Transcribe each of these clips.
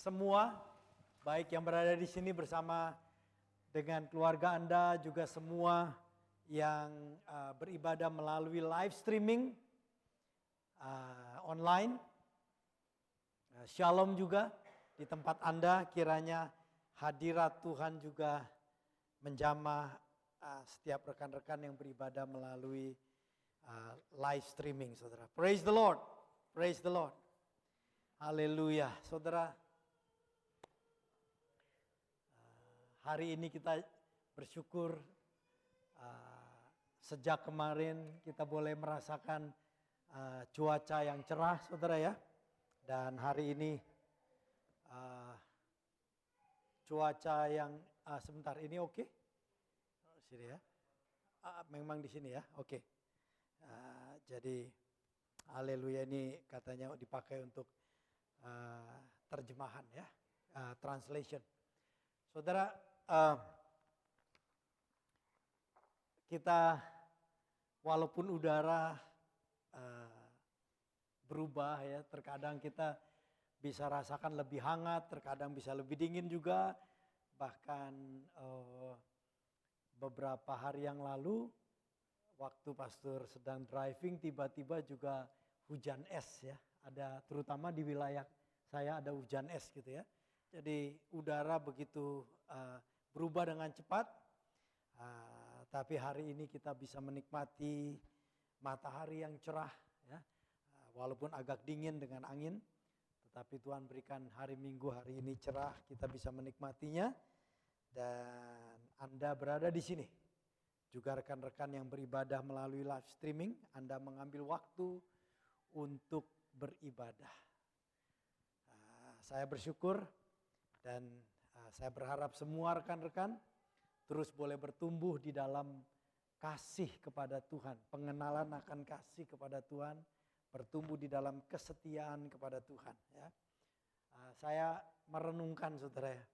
semua, baik yang berada di sini bersama dengan keluarga Anda, juga semua yang beribadah melalui live streaming online. Shalom juga di tempat Anda, kiranya hadirat Tuhan juga menjamah setiap rekan-rekan yang beribadah melalui live streaming, saudara. Praise the Lord, praise the Lord. Haleluya, saudara. Hari ini kita bersyukur sejak kemarin kita boleh merasakan cuaca yang cerah, saudara ya. Dan hari ini cuaca yang sebentar ini oke? Sini ya. Memang di sini ya, oke. Jadi haleluya, ini katanya dipakai untuk terjemahan ya, translation. Saudara, kita walaupun udara berubah ya, terkadang kita bisa rasakan lebih hangat, terkadang bisa lebih dingin juga. Bahkan beberapa hari yang lalu waktu pastor sedang driving, tiba-tiba juga hujan es ya. Ada, terutama di wilayah saya ada hujan es gitu ya. Jadi udara begitu berubah dengan cepat. Tapi hari ini kita bisa menikmati matahari yang cerah ya. Walaupun agak dingin dengan angin, tetapi Tuhan berikan hari Minggu hari ini cerah, kita bisa menikmatinya. Dan Anda berada di sini. Juga rekan-rekan yang beribadah melalui live streaming, Anda mengambil waktu untuk beribadah. Saya bersyukur dan saya berharap semua rekan-rekan terus boleh bertumbuh di dalam kasih kepada Tuhan, pengenalan akan kasih kepada Tuhan, bertumbuh di dalam kesetiaan kepada Tuhan. Ya. Saya merenungkan, saudara ya,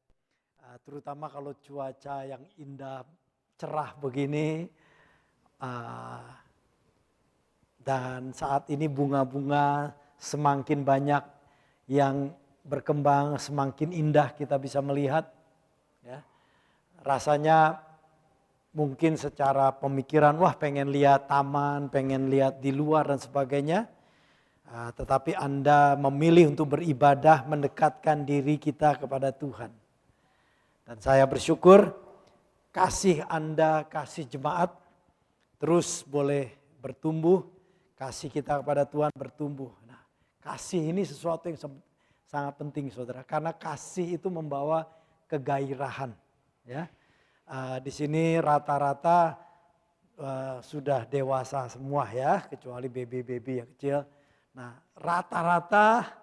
terutama kalau cuaca yang indah, cerah begini, dan saat ini bunga-bunga semakin banyak yang berkembang, semakin indah kita bisa melihat. Ya. Rasanya mungkin secara pemikiran, wah pengen lihat taman, pengen lihat di luar dan sebagainya. Tetapi Anda memilih untuk beribadah, mendekatkan diri kita kepada Tuhan. Dan saya bersyukur kasih Anda, kasih jemaat terus boleh bertumbuh, kasih kita kepada Tuhan bertumbuh. Nah, kasih ini sesuatu yang sangat penting, saudara, karena kasih itu membawa kegairahan. Ya, di sini rata-rata sudah dewasa semua ya, kecuali baby-baby yang kecil. Nah, rata-rata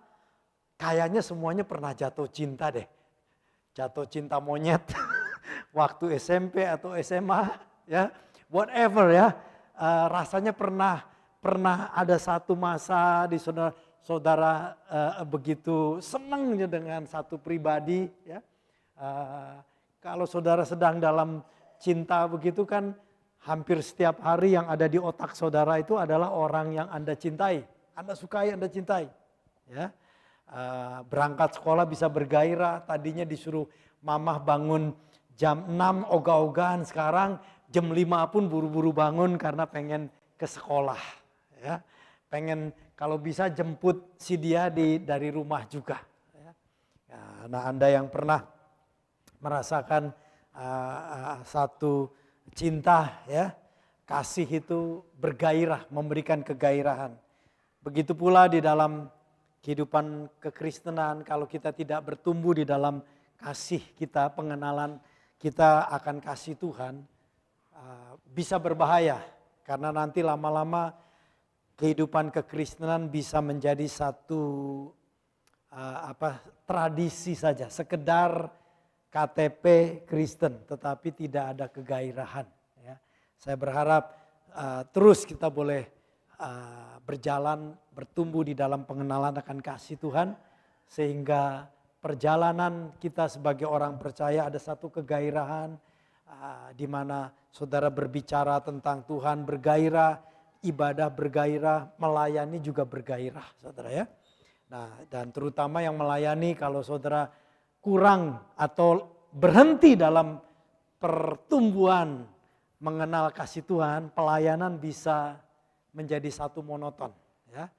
kayaknya semuanya pernah jatuh cinta deh, jatuh cinta monyet waktu SMP atau SMA ya, whatever ya, rasanya pernah ada satu masa di saudara begitu senangnya dengan satu pribadi ya. Kalau saudara sedang dalam cinta begitu kan, hampir setiap hari yang ada di otak saudara itu adalah orang yang Anda cintai, Anda sukai, Anda cintai. Ya, berangkat sekolah bisa bergairah, tadinya disuruh mamah bangun jam 6 ogah-ogahan, sekarang jam 5 pun buru-buru bangun karena pengen ke sekolah. Ya, pengen kalau bisa jemput si dia dari rumah juga. Ya. Nah, Anda yang pernah merasakan satu cinta ya, kasih itu bergairah, memberikan kegairahan. Begitu pula di dalam kehidupan kekristenan, kalau kita tidak bertumbuh di dalam kasih kita, pengenalan kita akan kasih Tuhan, bisa berbahaya. Karena nanti lama-lama kehidupan kekristenan bisa menjadi satu tradisi saja, sekedar KTP Kristen, tetapi tidak ada kegairahan. Ya. Saya berharap terus kita boleh berjalan, bertumbuh di dalam pengenalan akan kasih Tuhan, sehingga perjalanan kita sebagai orang percaya ada satu kegairahan, di mana saudara berbicara tentang Tuhan bergairah, ibadah bergairah, melayani juga bergairah, saudara ya. Nah, dan terutama yang melayani kalau saudara kurang atau berhenti dalam pertumbuhan mengenal kasih Tuhan, pelayanan bisa menjadi satu monoton, ya.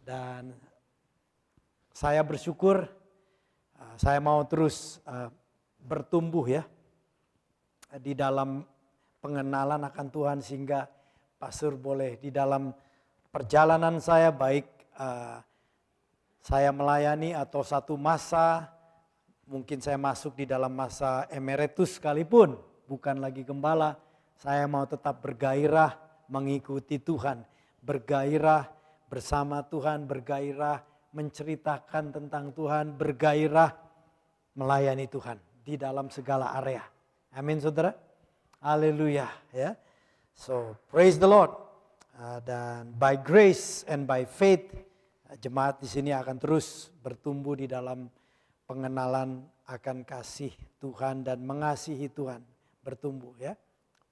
Dan saya bersyukur, saya mau terus bertumbuh ya di dalam pengenalan akan Tuhan, sehingga pastor boleh di dalam perjalanan saya, baik saya melayani atau satu masa, mungkin saya masuk di dalam masa emeritus sekalipun, bukan lagi gembala, saya mau tetap bergairah mengikuti Tuhan, bergairah bersama Tuhan, bergairah menceritakan tentang Tuhan, bergairah melayani Tuhan di dalam segala area. Amin saudara. Haleluya ya. So praise the Lord. Dan by grace and by faith, jemaat di sini akan terus bertumbuh di dalam pengenalan akan kasih Tuhan dan mengasihi Tuhan, bertumbuh ya.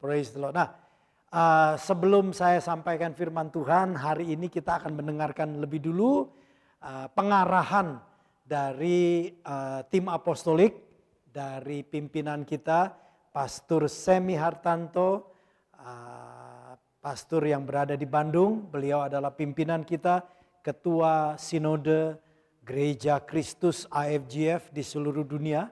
Praise the Lord. Nah, sebelum saya sampaikan firman Tuhan, hari ini kita akan mendengarkan lebih dulu pengarahan dari tim apostolik, dari pimpinan kita, Pastor Semi Hartanto, pastor yang berada di Bandung. Beliau adalah pimpinan kita, Ketua Sinode Gereja Kristus AFGF di seluruh dunia,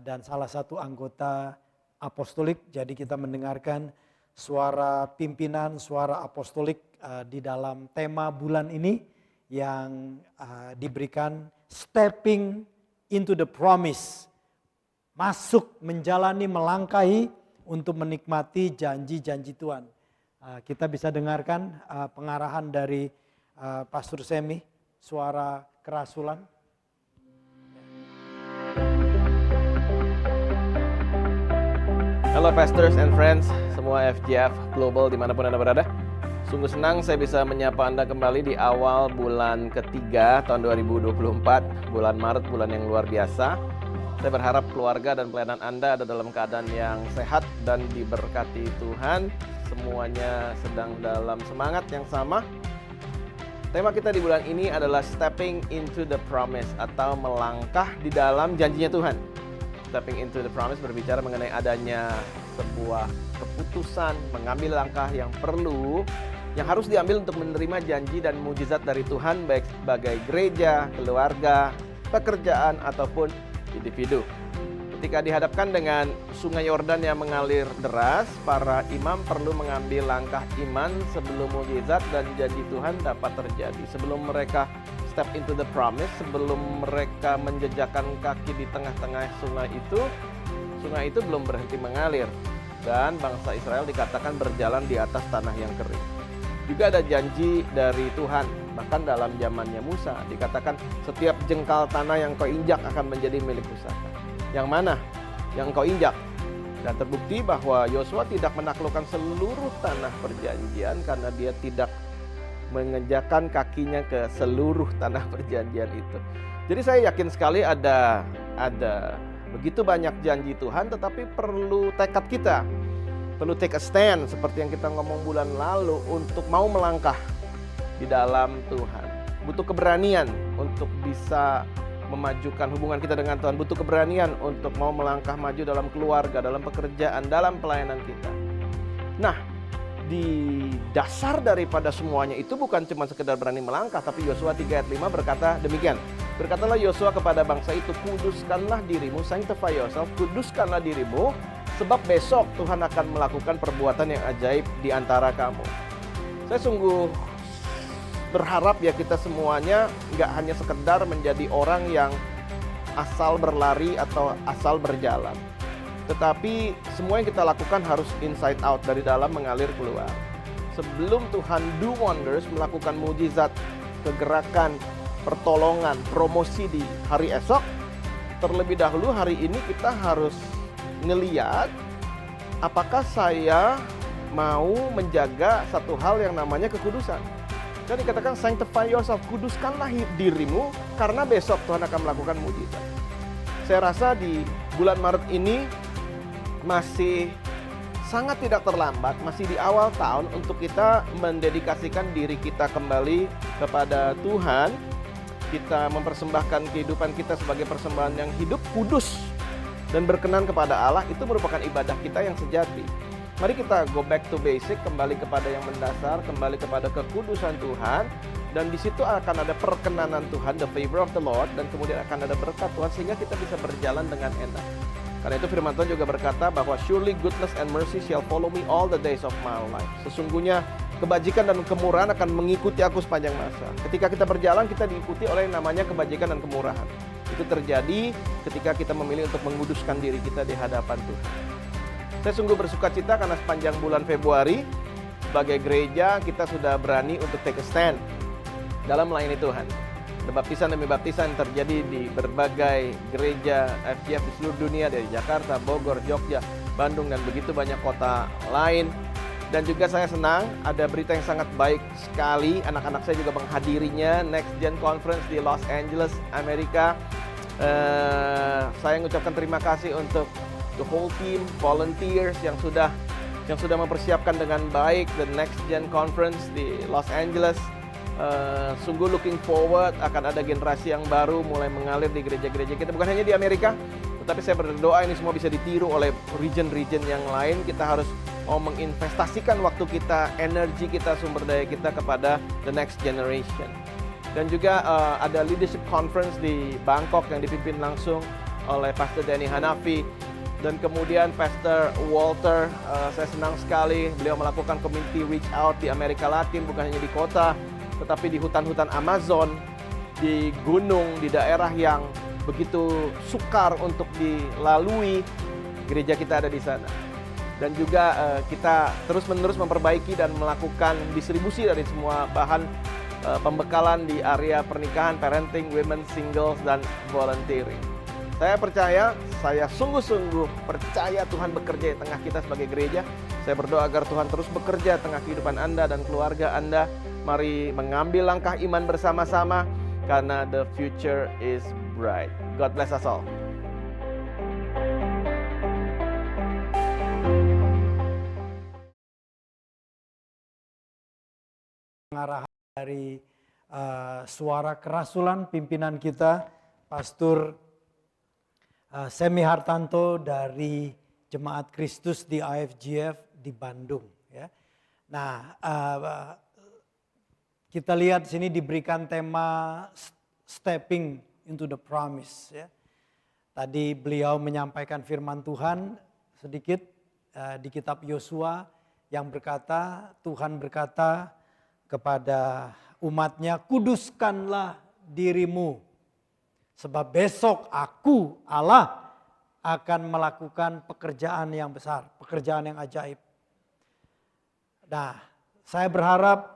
dan salah satu anggota apostolik. Jadi kita mendengarkan suara pimpinan, suara apostolik di dalam tema bulan ini yang diberikan Stepping into the Promise. Masuk, menjalani, melangkahi untuk menikmati janji-janji Tuhan. Kita bisa dengarkan pengarahan dari Pastor Semi, suara kerasulan. Halo pastors and friends, semua FGF Global dimanapun Anda berada. Sungguh senang saya bisa menyapa Anda kembali di awal bulan ketiga tahun 2024, bulan Maret, bulan yang luar biasa. Saya berharap keluarga dan pelayanan Anda ada dalam keadaan yang sehat dan diberkati Tuhan. Semuanya sedang dalam semangat yang sama. Tema kita di bulan ini adalah Stepping into the Promise atau melangkah di dalam janjinya Tuhan. Stepping into the Promise berbicara mengenai adanya sebuah keputusan mengambil langkah yang harus diambil untuk menerima janji dan mujizat dari Tuhan, baik sebagai gereja, keluarga, pekerjaan ataupun individu. Ketika dihadapkan dengan sungai Yordan yang mengalir deras, para imam perlu mengambil langkah iman sebelum mujizat dan janji Tuhan dapat terjadi. Sebelum mereka step into the promise, sebelum mereka menjejakkan kaki di tengah-tengah sungai itu belum berhenti mengalir. Dan bangsa Israel dikatakan berjalan di atas tanah yang kering. Juga ada janji dari Tuhan, bahkan dalam zamannya Musa dikatakan setiap jengkal tanah yang kau injak akan menjadi milik pusaka. Yang mana yang kau injak? Dan terbukti bahwa Yosua tidak menaklukkan seluruh tanah perjanjian karena dia tidak mengejakkan kakinya ke seluruh tanah perjanjian itu. Jadi saya yakin sekali ada begitu banyak janji Tuhan, tetapi perlu tekad kita. Perlu take a stand seperti yang kita ngomong bulan lalu untuk mau melangkah di dalam Tuhan. Butuh keberanian untuk bisa memajukan hubungan kita dengan Tuhan. Butuh keberanian untuk mau melangkah maju dalam keluarga, dalam pekerjaan, dalam pelayanan kita. Nah, di dasar daripada semuanya itu bukan cuma sekedar berani melangkah, tapi Yosua 3 ayat 5 berkata demikian. Berkatalah Yosua kepada bangsa itu, kuduskanlah dirimu, sanctify yourself, kuduskanlah dirimu, sebab besok Tuhan akan melakukan perbuatan yang ajaib di antara kamu. Saya sungguh berharap ya kita semuanya nggak hanya sekedar menjadi orang yang asal berlari atau asal berjalan. Tetapi semua yang kita lakukan harus inside out, dari dalam mengalir keluar. Sebelum Tuhan do wonders, melakukan mujizat, kegerakan, pertolongan, promosi di hari esok, terlebih dahulu hari ini kita harus ngeliat apakah saya mau menjaga satu hal yang namanya kekudusan. Dan dikatakan sanctify yourself, kuduskanlah dirimu karena besok Tuhan akan melakukan mujizat. Saya rasa di bulan Maret ini masih sangat tidak terlambat, masih di awal tahun untuk kita mendedikasikan diri kita kembali kepada Tuhan. Kita mempersembahkan kehidupan kita sebagai persembahan yang hidup, kudus, dan berkenan kepada Allah. Itu merupakan ibadah kita yang sejati. Mari kita go back to basic, kembali kepada yang mendasar, kembali kepada kekudusan Tuhan. Dan di situ akan ada perkenanan Tuhan, the favor of the Lord, dan kemudian akan ada berkat Tuhan sehingga kita bisa berjalan dengan enak. Karena itu firman Tuhan juga berkata bahwa surely goodness and mercy shall follow me all the days of my life. Sesungguhnya kebajikan dan kemurahan akan mengikuti aku sepanjang masa. Ketika kita berjalan, kita diikuti oleh yang namanya kebajikan dan kemurahan. Itu terjadi ketika kita memilih untuk menguduskan diri kita di hadapan Tuhan. Saya sungguh bersuka cita karena sepanjang bulan Februari sebagai gereja kita sudah berani untuk take a stand dalam melayani Tuhan. Ada baptisan demi baptisan terjadi di berbagai gereja FGF di seluruh dunia, dari Jakarta, Bogor, Jogja, Bandung, dan begitu banyak kota lain. Dan juga saya senang ada berita yang sangat baik sekali. Anak-anak saya juga menghadirinya, Next Gen Conference di Los Angeles, Amerika. Saya mengucapkan terima kasih untuk the whole team, volunteers yang sudah mempersiapkan dengan baik the Next Gen Conference di Los Angeles. Sungguh looking forward, akan ada generasi yang baru mulai mengalir di gereja-gereja kita, bukan hanya di Amerika, tetapi saya berdoa ini semua bisa ditiru oleh region-region yang lain. Kita harus mau menginvestasikan waktu kita, energi kita, sumber daya kita kepada the next generation. Dan juga ada leadership conference di Bangkok yang dipimpin langsung oleh Pastor Danny Hanafi. Dan kemudian Pastor Walter, saya senang sekali beliau melakukan community reach out di Amerika Latin, bukan hanya di kota, tetapi di hutan-hutan Amazon, di gunung, di daerah yang begitu sukar untuk dilalui, gereja kita ada di sana. Dan juga kita terus-menerus memperbaiki dan melakukan distribusi dari semua bahan pembekalan di area pernikahan, parenting, women, singles, dan volunteering. Saya sungguh-sungguh percaya Tuhan bekerja di tengah kita sebagai gereja. Saya berdoa agar Tuhan terus bekerja di tengah kehidupan Anda dan keluarga Anda. Mari mengambil langkah iman bersama-sama karena the future is bright. God bless us all. Pengarahan dari suara kerasulan pimpinan kita, Pastor Semi Hartanto dari Jemaat Kristus di IFGF di Bandung. Ya. Nah, kita lihat di sini diberikan tema stepping into the promise. Ya. Tadi beliau menyampaikan firman Tuhan sedikit di kitab Yosua yang berkata, Tuhan berkata kepada umatnya, kuduskanlah dirimu. Sebab besok aku, Allah, akan melakukan pekerjaan yang besar, pekerjaan yang ajaib. Nah, saya berharap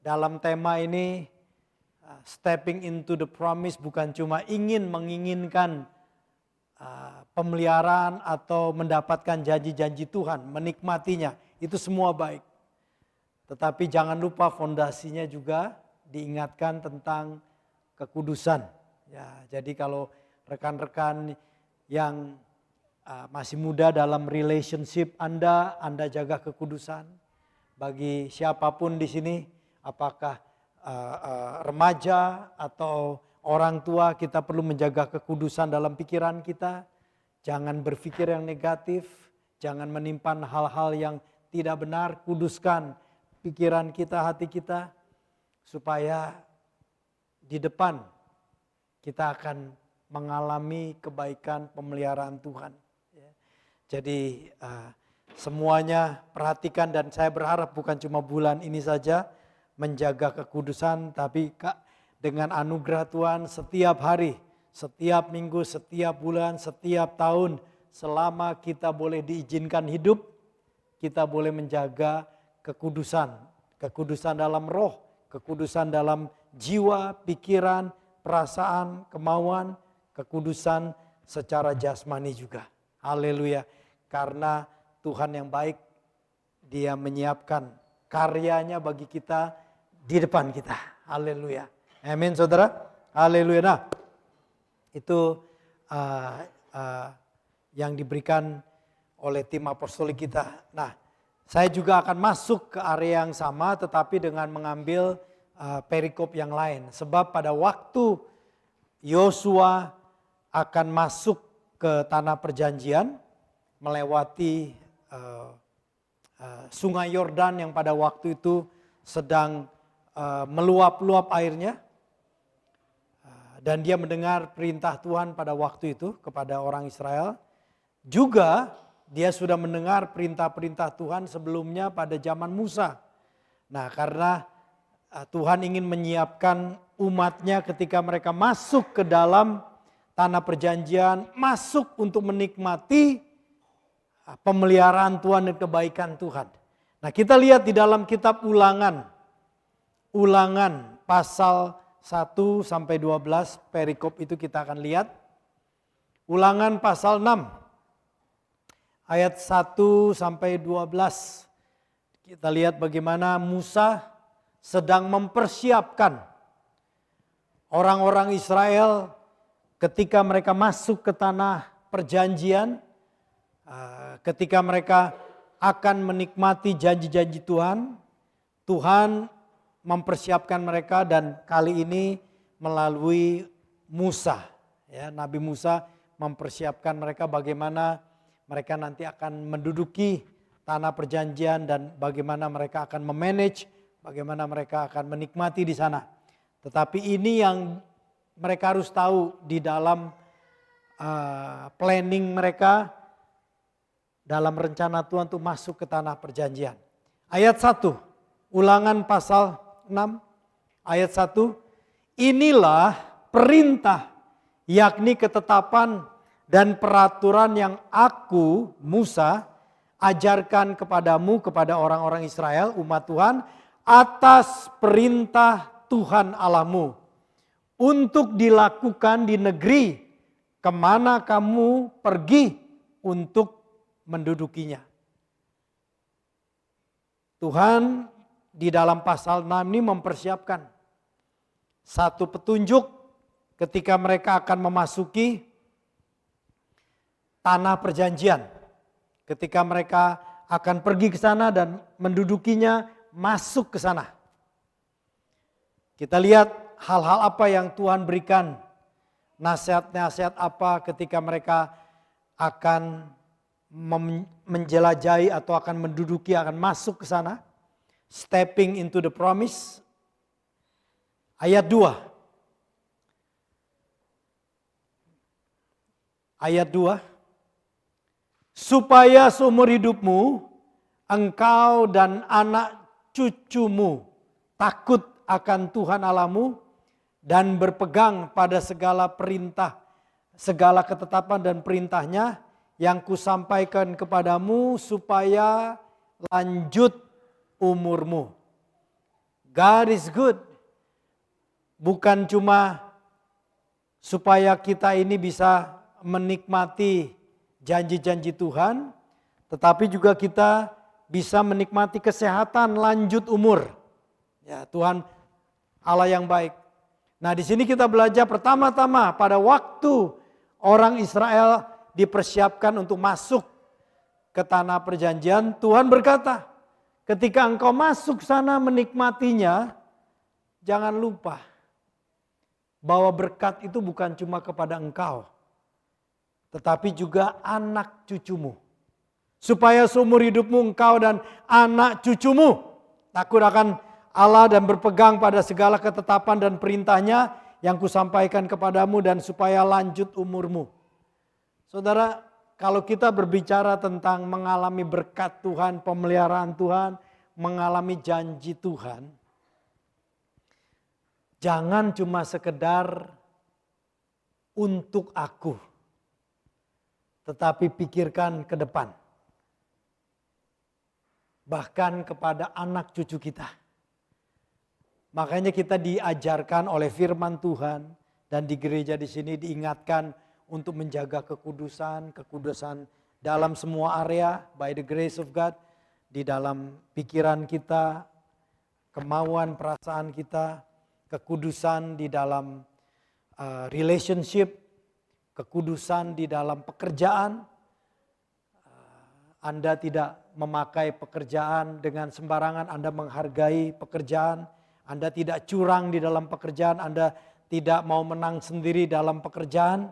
dalam tema ini, stepping into the promise bukan cuma menginginkan pemeliharaan atau mendapatkan janji-janji Tuhan, menikmatinya, itu semua baik. Tetapi jangan lupa fondasinya juga diingatkan tentang kekudusan. Ya, jadi kalau rekan-rekan yang masih muda dalam relationship Anda jaga kekudusan. Bagi siapapun di sini, apakah remaja atau orang tua, kita perlu menjaga kekudusan dalam pikiran kita. Jangan berpikir yang negatif, jangan menimpan hal-hal yang tidak benar. Kuduskan pikiran kita, hati kita, supaya di depan kita akan mengalami kebaikan pemeliharaan Tuhan. Jadi semuanya perhatikan, dan saya berharap bukan cuma bulan ini saja menjaga kekudusan, tapi dengan anugerah Tuhan setiap hari, setiap minggu, setiap bulan, setiap tahun, selama kita boleh diizinkan hidup, kita boleh menjaga kekudusan. Kekudusan dalam roh, kekudusan dalam jiwa, pikiran, perasaan, kemauan, kekudusan secara jasmani juga. Haleluya. Karena Tuhan yang baik, Dia menyiapkan karyanya bagi kita di depan kita. Haleluya. Amin saudara. Haleluya. Nah, itu yang diberikan oleh tim apostolik kita. Nah, saya juga akan masuk ke area yang sama tetapi dengan mengambil perikop yang lain. Sebab pada waktu Yosua akan masuk ke tanah perjanjian melewati sungai Yordan yang pada waktu itu sedang meluap-luap airnya. Dan dia mendengar perintah Tuhan pada waktu itu kepada orang Israel. Juga dia sudah mendengar perintah-perintah Tuhan sebelumnya pada zaman Musa. Nah, karena Tuhan ingin menyiapkan umatnya ketika mereka masuk ke dalam tanah perjanjian, masuk untuk menikmati pemeliharaan Tuhan dan kebaikan Tuhan. Nah, kita lihat di dalam kitab Ulangan pasal 1 sampai 12 perikop itu kita akan lihat. Ulangan pasal 6 ayat 1 sampai 12. Kita lihat bagaimana Musa sedang mempersiapkan orang-orang Israel ketika mereka masuk ke tanah perjanjian, ketika mereka akan menikmati janji-janji Tuhan. Tuhan mempersiapkan mereka dan kali ini melalui Musa. Ya, Nabi Musa mempersiapkan mereka bagaimana mereka nanti akan menduduki tanah perjanjian dan bagaimana mereka akan memanage, bagaimana mereka akan menikmati di sana. Tetapi ini yang mereka harus tahu di dalam planning mereka, dalam rencana Tuhan untuk masuk ke tanah perjanjian. Ayat 1, Ulangan pasal 6, ayat 1. Inilah perintah, yakni ketetapan dan peraturan yang aku, Musa, ajarkan kepadamu, kepada orang-orang Israel, umat Tuhan, atas perintah Tuhan Allahmu, untuk dilakukan di negeri kemana kamu pergi untuk mendudukinya. Tuhan di dalam pasal 6 ini mempersiapkan satu petunjuk ketika mereka akan memasuki tanah perjanjian. Ketika mereka akan pergi ke sana dan mendudukinya, masuk ke sana. Kita lihat hal-hal apa yang Tuhan berikan, nasihat-nasihat apa ketika mereka akan menjelajahi atau akan menduduki, akan masuk ke sana. Stepping into the promise. Ayat 2. Ayat 2. Supaya seumur hidupmu, engkau dan anak cucumu takut akan Tuhan Allahmu dan berpegang pada segala perintah, segala ketetapan dan perintahnya yang kusampaikan kepadamu supaya lanjut umurmu. God is good. Bukan cuma supaya kita ini bisa menikmati janji-janji Tuhan, tetapi juga kita bisa menikmati kesehatan lanjut umur. Ya, Tuhan Allah yang baik. Nah, di sini kita belajar pertama-tama pada waktu orang Israel dipersiapkan untuk masuk ke tanah perjanjian, Tuhan berkata, ketika engkau masuk sana menikmatinya, jangan lupa bahwa berkat itu bukan cuma kepada engkau, tetapi juga anak cucumu. Supaya seumur hidupmu engkau dan anak cucumu takut akan Allah dan berpegang pada segala ketetapan dan perintahnya yang kusampaikan kepadamu dan supaya lanjut umurmu. Saudara, kalau kita berbicara tentang mengalami berkat Tuhan, pemeliharaan Tuhan, mengalami janji Tuhan, jangan cuma sekedar untuk aku, tetapi pikirkan ke depan. Bahkan kepada anak cucu kita. Makanya kita diajarkan oleh firman Tuhan dan di gereja di sini diingatkan untuk menjaga kekudusan dalam semua area by the grace of God, di dalam pikiran kita, kemauan perasaan kita, kekudusan di dalam relationship, kekudusan di dalam pekerjaan, Anda tidak memakai pekerjaan dengan sembarangan, Anda menghargai pekerjaan, Anda tidak curang di dalam pekerjaan, Anda tidak mau menang sendiri dalam pekerjaan.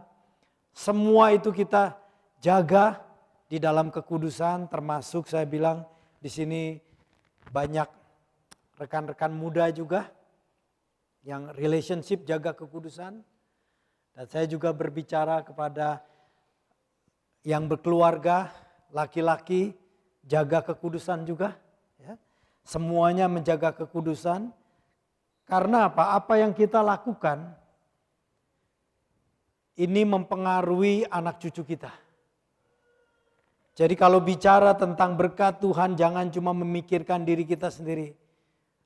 Semua itu kita jaga di dalam kekudusan, termasuk saya bilang di sini banyak rekan-rekan muda juga yang relationship jaga kekudusan. Dan saya juga berbicara kepada yang berkeluarga, laki-laki jaga kekudusan juga. Ya. Semuanya menjaga kekudusan. Karena apa? Apa yang kita lakukan ini mempengaruhi anak cucu kita. Jadi kalau bicara tentang berkat Tuhan, jangan cuma memikirkan diri kita sendiri.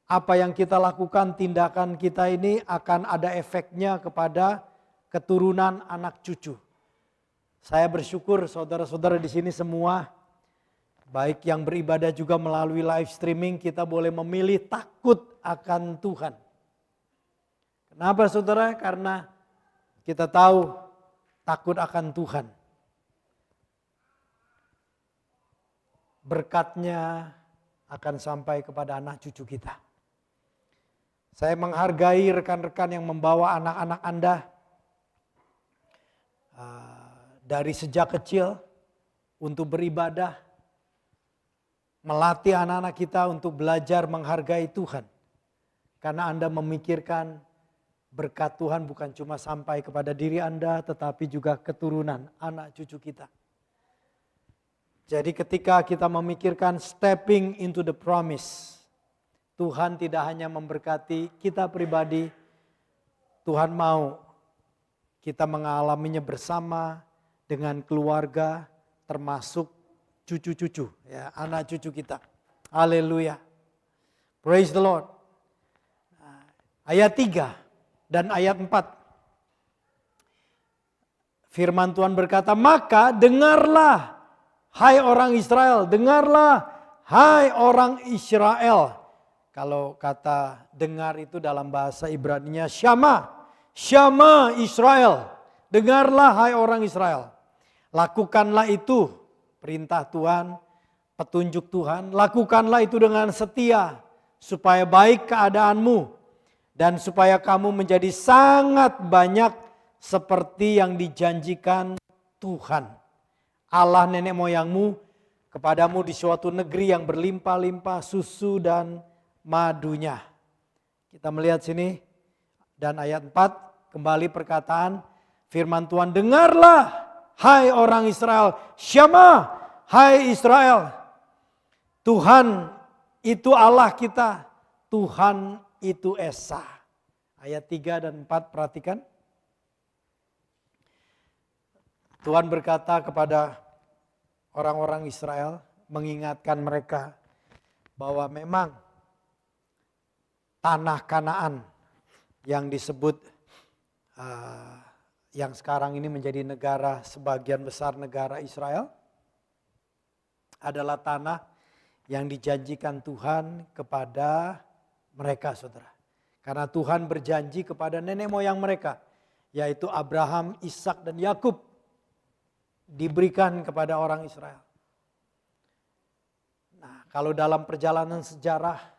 Apa yang kita lakukan, tindakan kita ini akan ada efeknya kepada keturunan anak cucu. Saya bersyukur saudara-saudara di sini semua, baik yang beribadah juga melalui live streaming, kita boleh memilih takut akan Tuhan. Kenapa saudara? Karena kita tahu takut akan Tuhan. Berkatnya akan sampai kepada anak cucu kita. Saya menghargai rekan-rekan yang membawa anak-anak Anda dari sejak kecil untuk beribadah, melatih anak-anak kita untuk belajar menghargai Tuhan. Karena Anda memikirkan berkat Tuhan bukan cuma sampai kepada diri Anda, tetapi juga keturunan anak cucu kita. Jadi ketika kita memikirkan stepping into the promise, Tuhan tidak hanya memberkati kita pribadi, Tuhan mau kita mengalaminya bersama dengan keluarga, termasuk cucu-cucu, ya, anak cucu kita. Haleluya. Praise the Lord. Ayat 3 dan ayat 4. Firman Tuhan berkata, maka dengarlah hai orang Israel, dengarlah hai orang Israel. Kalau kata dengar itu dalam bahasa Ibraninya Syama. Syama Israel. Dengarlah hai orang Israel. Lakukanlah itu perintah Tuhan, petunjuk Tuhan. Lakukanlah itu dengan setia supaya baik keadaanmu. Dan supaya kamu menjadi sangat banyak seperti yang dijanjikan Tuhan. Allah nenek moyangmu kepadamu di suatu negeri yang berlimpah-limpah susu dan madunya. Kita melihat sini dan ayat 4 kembali perkataan firman Tuhan, dengarlah hai orang Israel, Syama hai Israel. Tuhan itu Allah kita, Tuhan itu Esa. Ayat 3 dan 4 perhatikan. Tuhan berkata kepada orang-orang Israel, mengingatkan mereka bahwa memang tanah Kanaan yang disebut yang sekarang ini menjadi negara, sebagian besar negara Israel, adalah tanah yang dijanjikan Tuhan kepada mereka, saudara. Karena Tuhan berjanji kepada nenek moyang mereka, yaitu Abraham, Ishak dan Yakub, diberikan kepada orang Israel. Nah, kalau dalam perjalanan sejarah,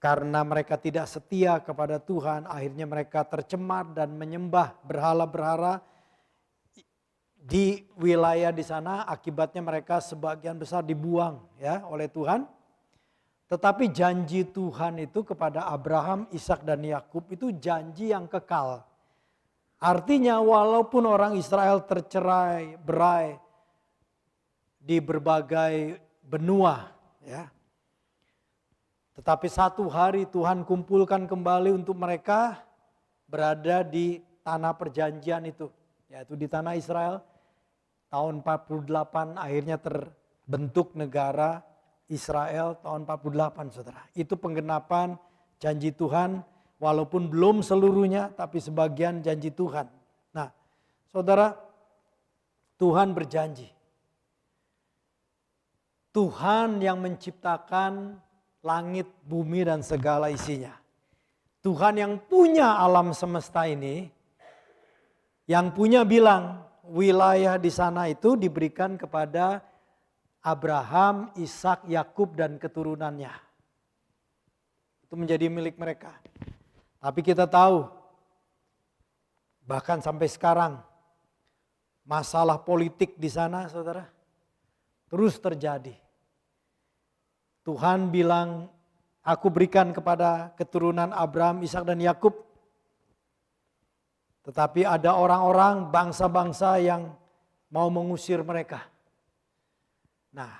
karena mereka tidak setia kepada Tuhan, akhirnya mereka tercemar dan menyembah berhala-berhala di wilayah di sana. Akibatnya mereka sebagian besar dibuang ya oleh Tuhan. Tetapi janji Tuhan itu kepada Abraham, Ishak dan Yakub itu janji yang kekal. Artinya walaupun orang Israel tercerai berai di berbagai benua, ya, tetapi satu hari Tuhan kumpulkan kembali untuk mereka berada di tanah perjanjian itu, yaitu di tanah Israel. Tahun 48 akhirnya terbentuk negara Israel tahun 48, saudara. Itu penggenapan janji Tuhan. Walaupun belum seluruhnya, tapi sebagian janji Tuhan. Nah, saudara, Tuhan berjanji. Tuhan yang menciptakan langit, bumi, dan segala isinya. Tuhan yang punya alam semesta ini, yang punya bilang wilayah di sana itu diberikan kepada Abraham, Ishak, Yakub dan keturunannya. Itu menjadi milik mereka. Tapi kita tahu, bahkan sampai sekarang, masalah politik di sana, saudara, terus terjadi. Tuhan bilang, aku berikan kepada keturunan Abraham, Ishak dan Yakub. Tetapi ada orang-orang, bangsa-bangsa yang mau mengusir mereka. Nah,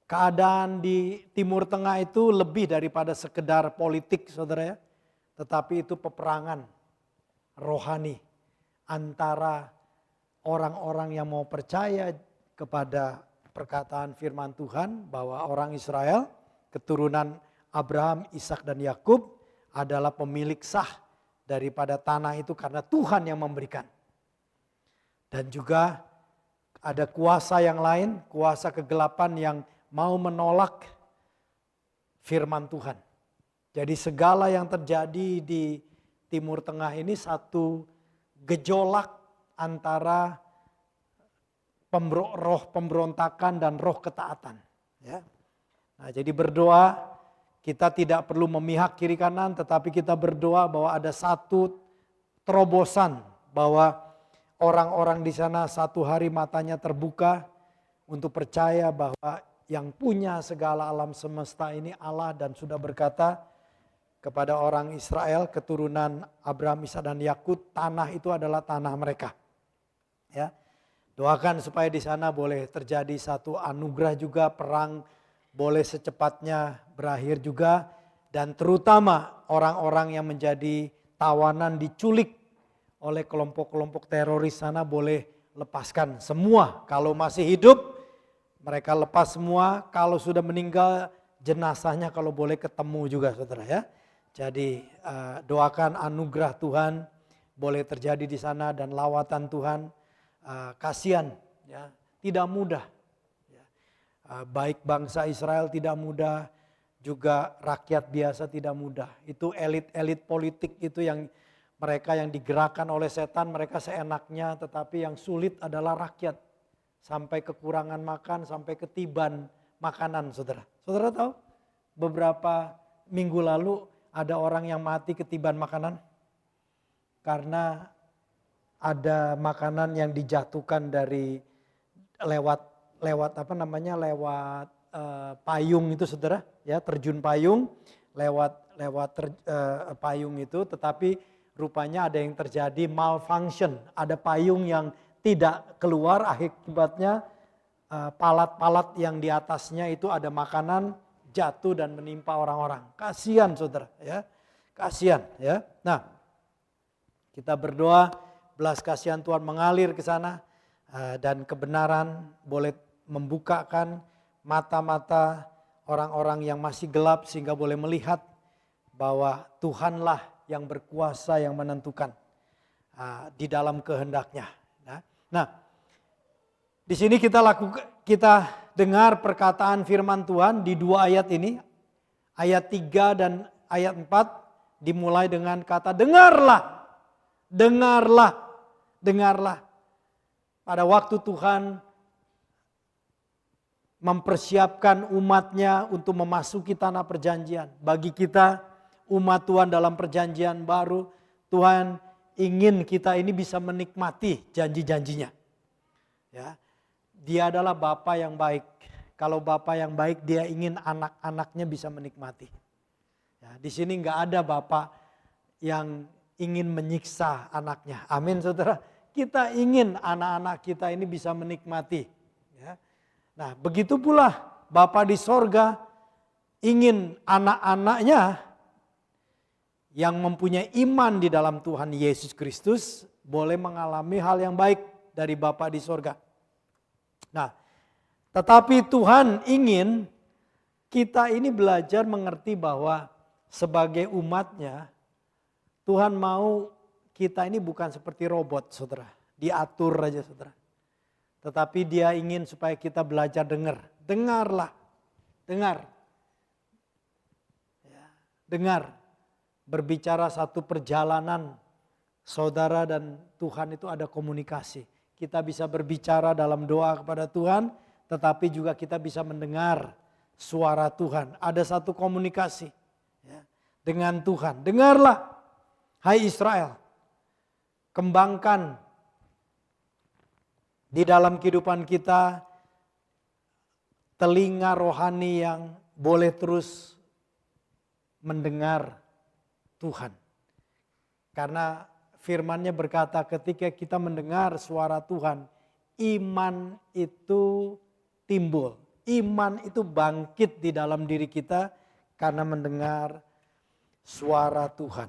keadaan di Timur Tengah itu lebih daripada sekedar politik, saudara ya. Tetapi itu peperangan rohani antara orang-orang yang mau percaya kepada perkataan firman Tuhan bahwa orang Israel, keturunan Abraham, Ishak dan Yakub adalah pemilik sah daripada tanah itu karena Tuhan yang memberikan. Dan juga ada kuasa yang lain, kuasa kegelapan yang mau menolak firman Tuhan. Jadi segala yang terjadi di Timur Tengah ini satu gejolak antara roh pemberontakan dan roh ketaatan. Ya. Nah, jadi berdoa, kita tidak perlu memihak kiri kanan, tetapi kita berdoa bahwa ada satu terobosan, bahwa orang-orang di sana satu hari matanya terbuka untuk percaya bahwa yang punya segala alam semesta ini Allah, dan sudah berkata kepada orang Israel, keturunan Abraham, Ishak dan Yakub, tanah itu adalah tanah mereka. Ya. Doakan supaya di sana boleh terjadi satu anugerah juga, perang boleh secepatnya berakhir juga, dan terutama orang-orang yang menjadi tawanan diculik oleh kelompok-kelompok teroris sana boleh lepaskan semua. Kalau masih hidup mereka lepas semua, kalau sudah meninggal jenazahnya kalau boleh ketemu juga, saudara ya. Jadi doakan anugerah Tuhan boleh terjadi di sana dan lawatan Tuhan. Kasihan ya, tidak mudah ya. Baik bangsa Israel tidak mudah, juga rakyat biasa tidak mudah. Itu elit-elit politik itu yang mereka yang digerakkan oleh setan, mereka seenaknya, tetapi yang sulit adalah rakyat. Sampai kekurangan makan, sampai ketiban makanan, saudara. Saudara tahu beberapa minggu lalu ada orang yang mati ketiban makanan karena ada makanan yang dijatuhkan dari lewat payung itu, saudara ya, terjun payung lewat payung itu, tetapi rupanya ada yang terjadi malfunction, ada payung yang tidak keluar, akibatnya palat-palat yang di atasnya itu ada makanan jatuh dan menimpa orang-orang. Kasihan, saudara ya, kasihan ya. Nah, kita berdoa belas kasihan Tuhan mengalir ke sana dan kebenaran boleh membukakan mata-mata orang-orang yang masih gelap sehingga boleh melihat bahwa Tuhanlah yang berkuasa, yang menentukan di dalam kehendaknya. Nah, di sini kita dengar perkataan firman Tuhan di dua ayat ini, ayat 3 dan ayat 4 dimulai dengan kata dengarlah, dengarlah. Dengarlah. Pada waktu Tuhan mempersiapkan umatnya untuk memasuki tanah perjanjian. Bagi kita umat Tuhan dalam perjanjian baru, Tuhan ingin kita ini bisa menikmati janji-janjinya. Ya, Dia adalah Bapa yang baik. Kalau Bapa yang baik, Dia ingin anak-anaknya bisa menikmati. Ya, di sini nggak ada Bapa yang ingin menyiksa anaknya. Amin, saudara. Kita ingin anak-anak kita ini bisa menikmati. Ya. Nah, begitu pula Bapa di sorga ingin anak-anaknya yang mempunyai iman di dalam Tuhan Yesus Kristus boleh mengalami hal yang baik dari Bapa di sorga. Nah, tetapi Tuhan ingin kita ini belajar mengerti bahwa sebagai umatnya, Tuhan mau kita ini bukan seperti robot, saudara. Diatur aja, saudara. Tetapi Dia ingin supaya kita belajar dengar. Dengarlah, dengar. Ya, dengar. Berbicara satu perjalanan, saudara dan Tuhan itu ada komunikasi. Kita bisa berbicara dalam doa kepada Tuhan, tetapi juga kita bisa mendengar suara Tuhan. Ada satu komunikasi ya, dengan Tuhan. Dengarlah, hai Israel, kembangkan di dalam kehidupan kita telinga rohani yang boleh terus mendengar Tuhan. Karena firman-Nya berkata ketika kita mendengar suara Tuhan, iman itu timbul. Iman itu bangkit di dalam diri kita karena mendengar suara Tuhan.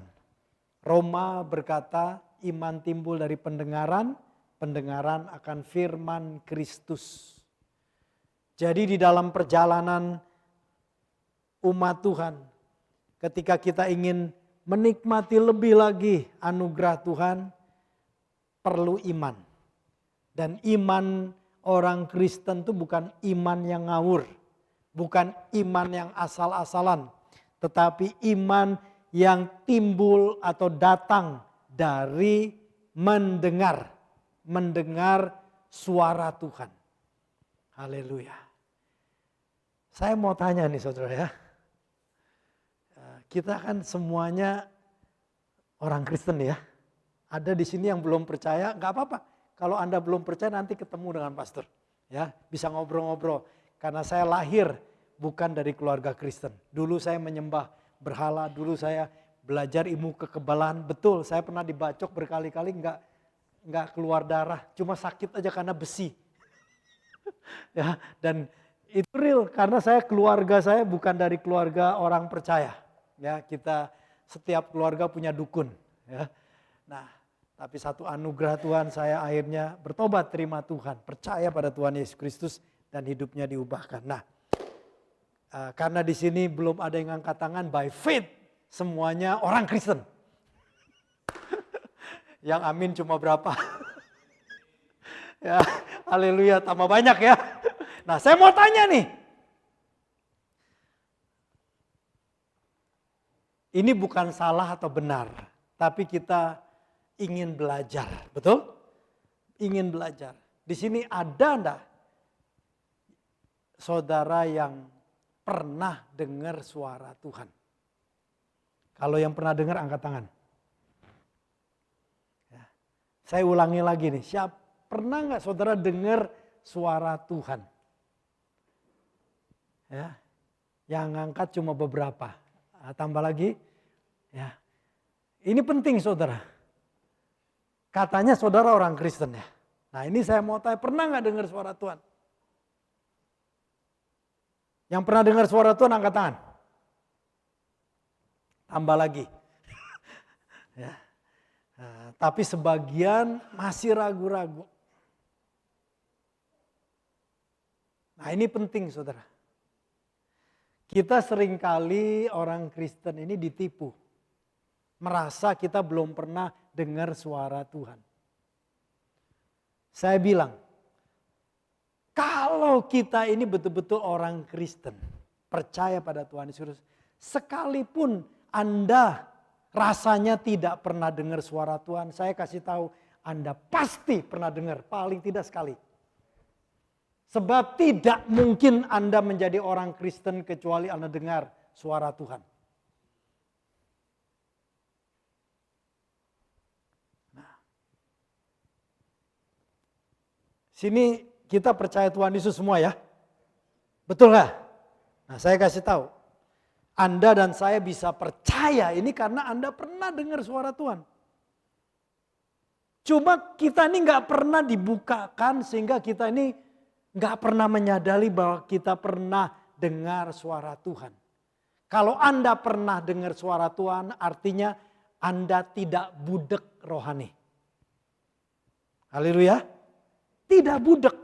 Roma berkata iman timbul dari pendengaran, pendengaran akan firman Kristus. Jadi di dalam perjalanan umat Tuhan, ketika kita ingin menikmati lebih lagi anugerah Tuhan, perlu iman. Dan iman orang Kristen itu bukan iman yang ngawur, bukan iman yang asal-asalan, tetapi iman yang timbul atau datang dari mendengar suara Tuhan. Haleluya. Saya mau tanya nih saudara ya. Kita kan semuanya orang Kristen ya. Ada di sini yang belum percaya, nggak apa-apa. Kalau Anda belum percaya nanti ketemu dengan pastor. Ya, bisa ngobrol-ngobrol. Karena saya lahir bukan dari keluarga Kristen. Dulu saya menyembah berhala, dulu saya belajar ilmu kekebalan. Betul, saya pernah dibacok berkali-kali nggak keluar darah, cuma sakit aja karena besi. Ya, dan itu real karena keluarga saya bukan dari keluarga orang percaya. Ya, kita setiap keluarga punya dukun. Ya. Nah, tapi satu anugerah Tuhan saya akhirnya bertobat terima Tuhan. Percaya pada Tuhan Yesus Kristus dan hidupnya diubahkan. Nah, karena di sini belum ada yang angkat tangan by faith. Semuanya orang Kristen. Yang amin cuma berapa? Ya, haleluya tambah banyak ya. Nah, saya mau tanya nih. Ini bukan salah atau benar, tapi kita ingin belajar, betul? Ingin belajar. Di sini ada enggak saudara yang pernah dengar suara Tuhan? Kalau yang pernah dengar angkat tangan. Ya. Saya ulangi lagi nih, pernah enggak saudara dengar suara Tuhan? Ya. Yang angkat cuma beberapa. Tambah lagi, ya. Ini penting saudara. Katanya saudara orang Kristen ya. Nah ini saya mau tanya, pernah nggak dengar suara Tuhan? Yang pernah dengar suara Tuhan angkat tangan. Tambah lagi. Ya. Nah, tapi sebagian masih ragu-ragu. Nah ini penting saudara. Kita seringkali orang Kristen ini ditipu. Merasa kita belum pernah dengar suara Tuhan. Saya bilang, kalau kita ini betul-betul orang Kristen, percaya pada Tuhan Yesus, sekalipun Anda rasanya tidak pernah dengar suara Tuhan, saya kasih tahu Anda pasti pernah dengar, paling tidak sekali. Sebab tidak mungkin Anda menjadi orang Kristen kecuali Anda dengar suara Tuhan. Nah, sini kita percaya Tuhan Yesus semua ya. Betul nggak? Nah saya kasih tahu. Anda dan saya bisa percaya ini karena Anda pernah dengar suara Tuhan. Cuma kita ini nggak pernah dibukakan sehingga kita ini nggak pernah menyadari bahwa kita pernah dengar suara Tuhan. Kalau Anda pernah dengar suara Tuhan, artinya Anda tidak budek rohani. Haleluya. Tidak budek.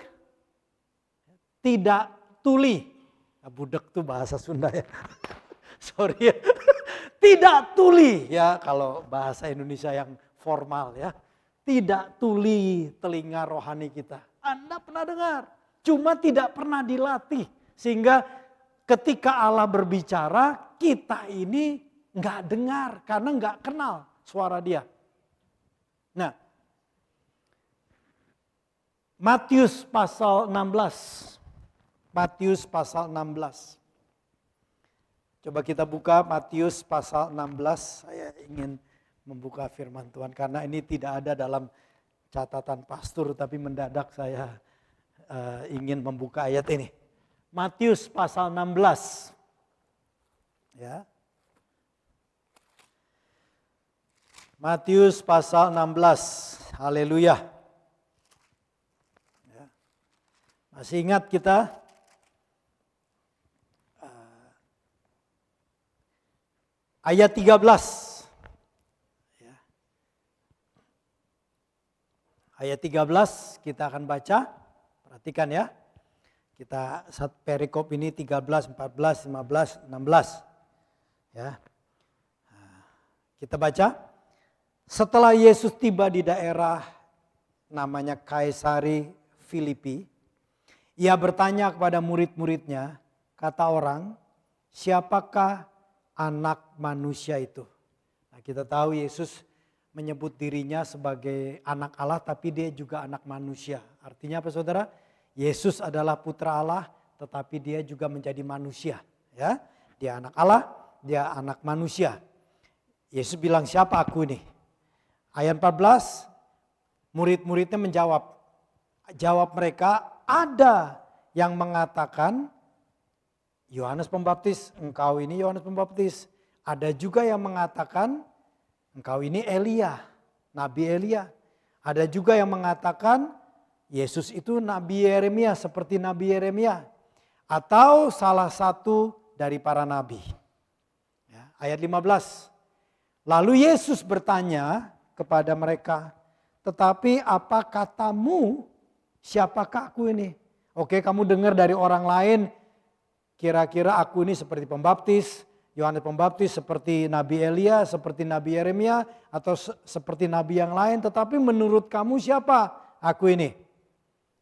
Tidak tuli. Nah, budek itu bahasa Sunda ya. Sorry ya. Tidak tuli ya kalau bahasa Indonesia yang formal ya. Tidak tuli telinga rohani kita. Anda pernah dengar. Cuma tidak pernah dilatih. Sehingga ketika Allah berbicara, kita ini nggak dengar. Karena nggak kenal suara dia. Nah, Matius pasal 16. Matius pasal 16. Coba kita buka Matius pasal 16. Saya ingin membuka firman Tuhan karena ini tidak ada dalam catatan pastor, tapi mendadak saya ingin membuka ayat ini. Matius pasal 16. Ya. Matius pasal 16. Haleluya. Ya. Masih ingat kita? Ayat 13. Ya. Ayat 13 kita akan baca. Perhatikan ya. Kita perikop ini 13, 14, 15, 16. Ya. Kita baca. Setelah Yesus tiba di daerah namanya Kaisari Filipi, ia bertanya kepada murid-muridnya, kata orang, siapakah anak manusia itu? Nah, kita tahu Yesus menyebut dirinya sebagai anak Allah, tapi dia juga anak manusia. Artinya apa saudara? Yesus adalah putra Allah, tetapi dia juga menjadi manusia. Ya, dia anak Allah, dia anak manusia. Yesus bilang, siapa aku ini? Ayat 14, murid-muridnya menjawab. Jawab mereka, ada yang mengatakan, Yohanes Pembaptis, engkau ini Yohanes Pembaptis. Ada juga yang mengatakan, engkau ini Elia, Nabi Elia. Ada juga yang mengatakan, Yesus itu Nabi Yeremia, seperti Nabi Yeremia. Atau salah satu dari para nabi. Ya, ayat 15. Lalu Yesus bertanya kepada mereka, tetapi apa katamu, siapakah aku ini? Oke, kamu dengar dari orang lain, kira-kira aku ini seperti pembaptis, Yohanes Pembaptis, seperti Nabi Elia, seperti Nabi Yeremia, atau seperti Nabi yang lain. Tetapi menurut kamu siapa aku ini?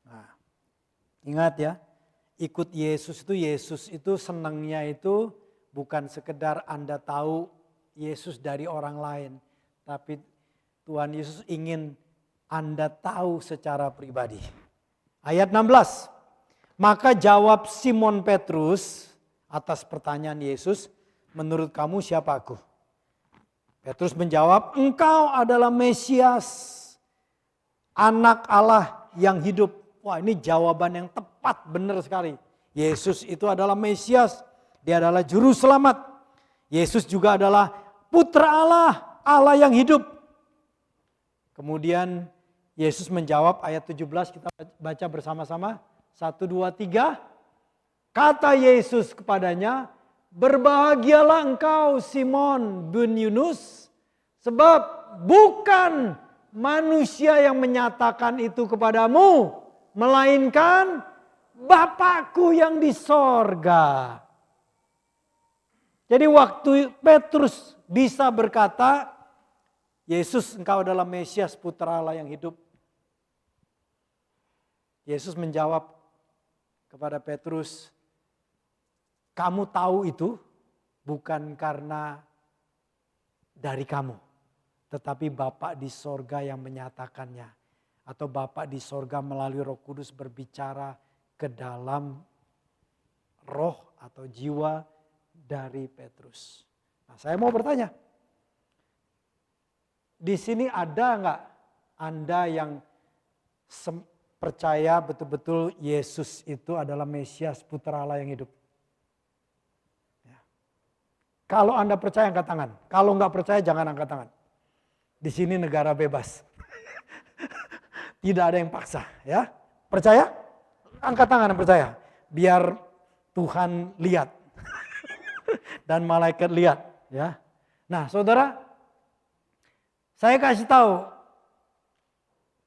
Nah, ingat ya, ikut Yesus itu senangnya itu bukan sekedar Anda tahu Yesus dari orang lain. Tapi Tuhan Yesus ingin Anda tahu secara pribadi. Ayat 16. Maka jawab Simon Petrus atas pertanyaan Yesus, menurut kamu siapa aku? Petrus menjawab, engkau adalah Mesias, anak Allah yang hidup. Wah, ini jawaban yang tepat, benar sekali. Yesus itu adalah Mesias, dia adalah juru selamat. Yesus juga adalah putra Allah, Allah yang hidup. Kemudian Yesus menjawab ayat 17, kita baca bersama-sama. 1, 2, 3. Kata Yesus kepadanya, berbahagialah engkau Simon bin Yunus, sebab bukan manusia yang menyatakan itu kepadamu, melainkan Bapakku yang di sorga. Jadi waktu Petrus bisa berkata, Yesus, engkau adalah Mesias, putra Allah yang hidup. Yesus menjawab kepada Petrus, kamu tahu itu bukan karena dari kamu, tetapi Bapa di sorga yang menyatakannya. Atau Bapa di sorga melalui Roh Kudus berbicara ke dalam roh atau jiwa dari Petrus. Nah, saya mau bertanya, di sini ada nggak Anda yang percaya betul-betul Yesus itu adalah Mesias, putra Allah yang hidup? Ya. Kalau Anda percaya angkat tangan, kalau nggak percaya jangan angkat tangan. Di sini negara bebas, tidak ada yang paksa, ya. Percaya? Angkat tangan yang percaya, biar Tuhan lihat dan malaikat lihat, ya. Nah, saudara. Saya kasih tahu,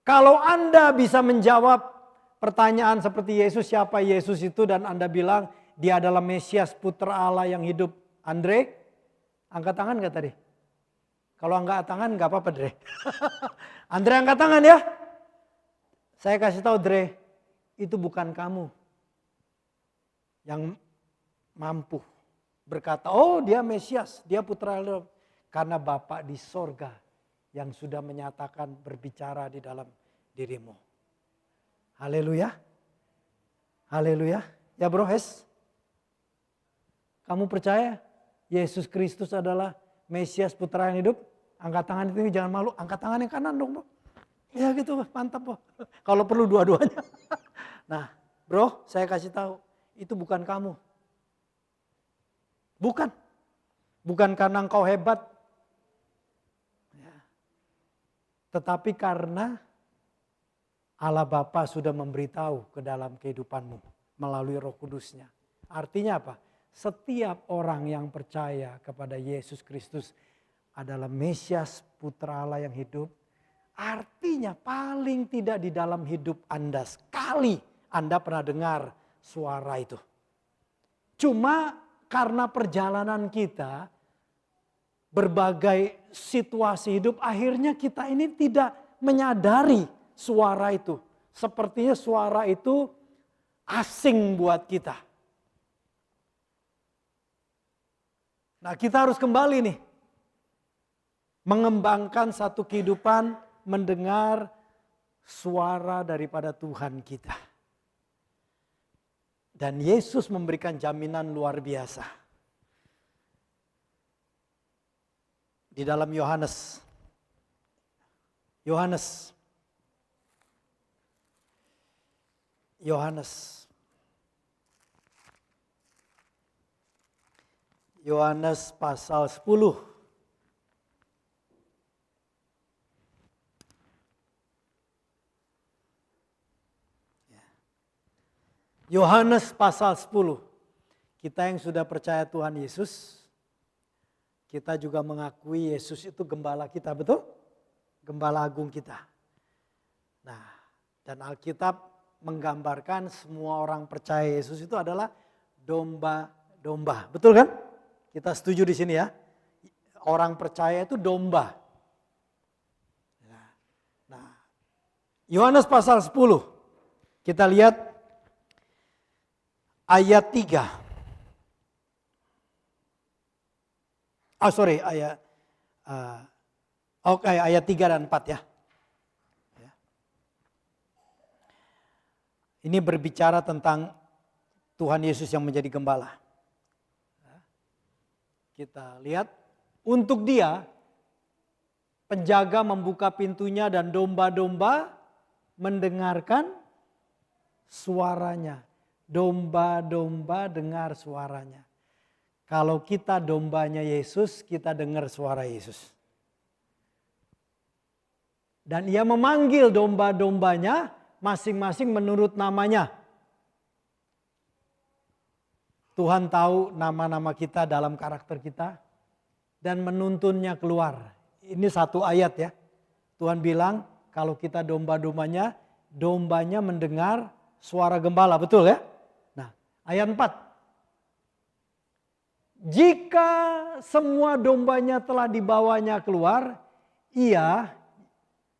kalau Anda bisa menjawab pertanyaan seperti Yesus, siapa Yesus itu, dan Anda bilang dia adalah Mesias, putra Allah yang hidup. Andre, angkat tangan gak tadi? Kalau angkat tangan gak apa-apa, Dre. Andre angkat tangan ya. Saya kasih tahu, Dre, itu bukan kamu yang mampu berkata, oh dia Mesias, dia putra Allah. Karena Bapa di sorga yang sudah menyatakan berbicara di dalam dirimu. Haleluya. Haleluya. Ya bro, kamu percaya Yesus Kristus adalah Mesias Putra yang hidup? Angkat tangan itu jangan malu, angkat tangan yang kanan dong bro. Ya gitu, mantap bro. Kalau perlu dua-duanya. Nah bro, saya kasih tahu, itu bukan kamu. Bukan. Bukan karena engkau hebat. Ya. Tetapi karena Allah Bapa sudah memberitahu ke dalam kehidupanmu melalui Roh Kudus-Nya. Artinya apa? Setiap orang yang percaya kepada Yesus Kristus adalah Mesias Putra Allah yang hidup. Artinya paling tidak di dalam hidup Anda sekali Anda pernah dengar suara itu. Cuma karena perjalanan kita, berbagai situasi hidup, akhirnya kita ini tidak menyadari suara itu. Sepertinya suara itu asing buat kita. Nah kita harus kembali nih. Mengembangkan satu kehidupan mendengar suara daripada Tuhan kita. Dan Yesus memberikan jaminan luar biasa. Di dalam Yohanes. Yohanes pasal 10. Yohanes pasal 10. Kita yang sudah percaya Tuhan Yesus, kita juga mengakui Yesus itu gembala kita, betul? Gembala agung kita. Nah, dan Alkitab menggambarkan semua orang percaya Yesus itu adalah domba-domba. Betul kan? Kita setuju di sini ya. Orang percaya itu domba. Nah, Yohanes pasal 10. Kita lihat ayat 3. Ayat 3 dan 4 ya. Ini berbicara tentang Tuhan Yesus yang menjadi gembala. Kita lihat, untuk Dia penjaga membuka pintunya dan domba-domba mendengarkan suaranya. Domba-domba dengar suaranya. Kalau kita dombanya Yesus, kita dengar suara Yesus. Dan Ia memanggil domba-dombanya masing-masing menurut namanya. Tuhan tahu nama-nama kita dalam karakter kita dan menuntunnya keluar. Ini satu ayat ya. Tuhan bilang kalau kita domba-dombanya, dombanya mendengar suara gembala, betul ya? Nah, ayat 4. Jika semua dombanya telah dibawanya keluar, Ia,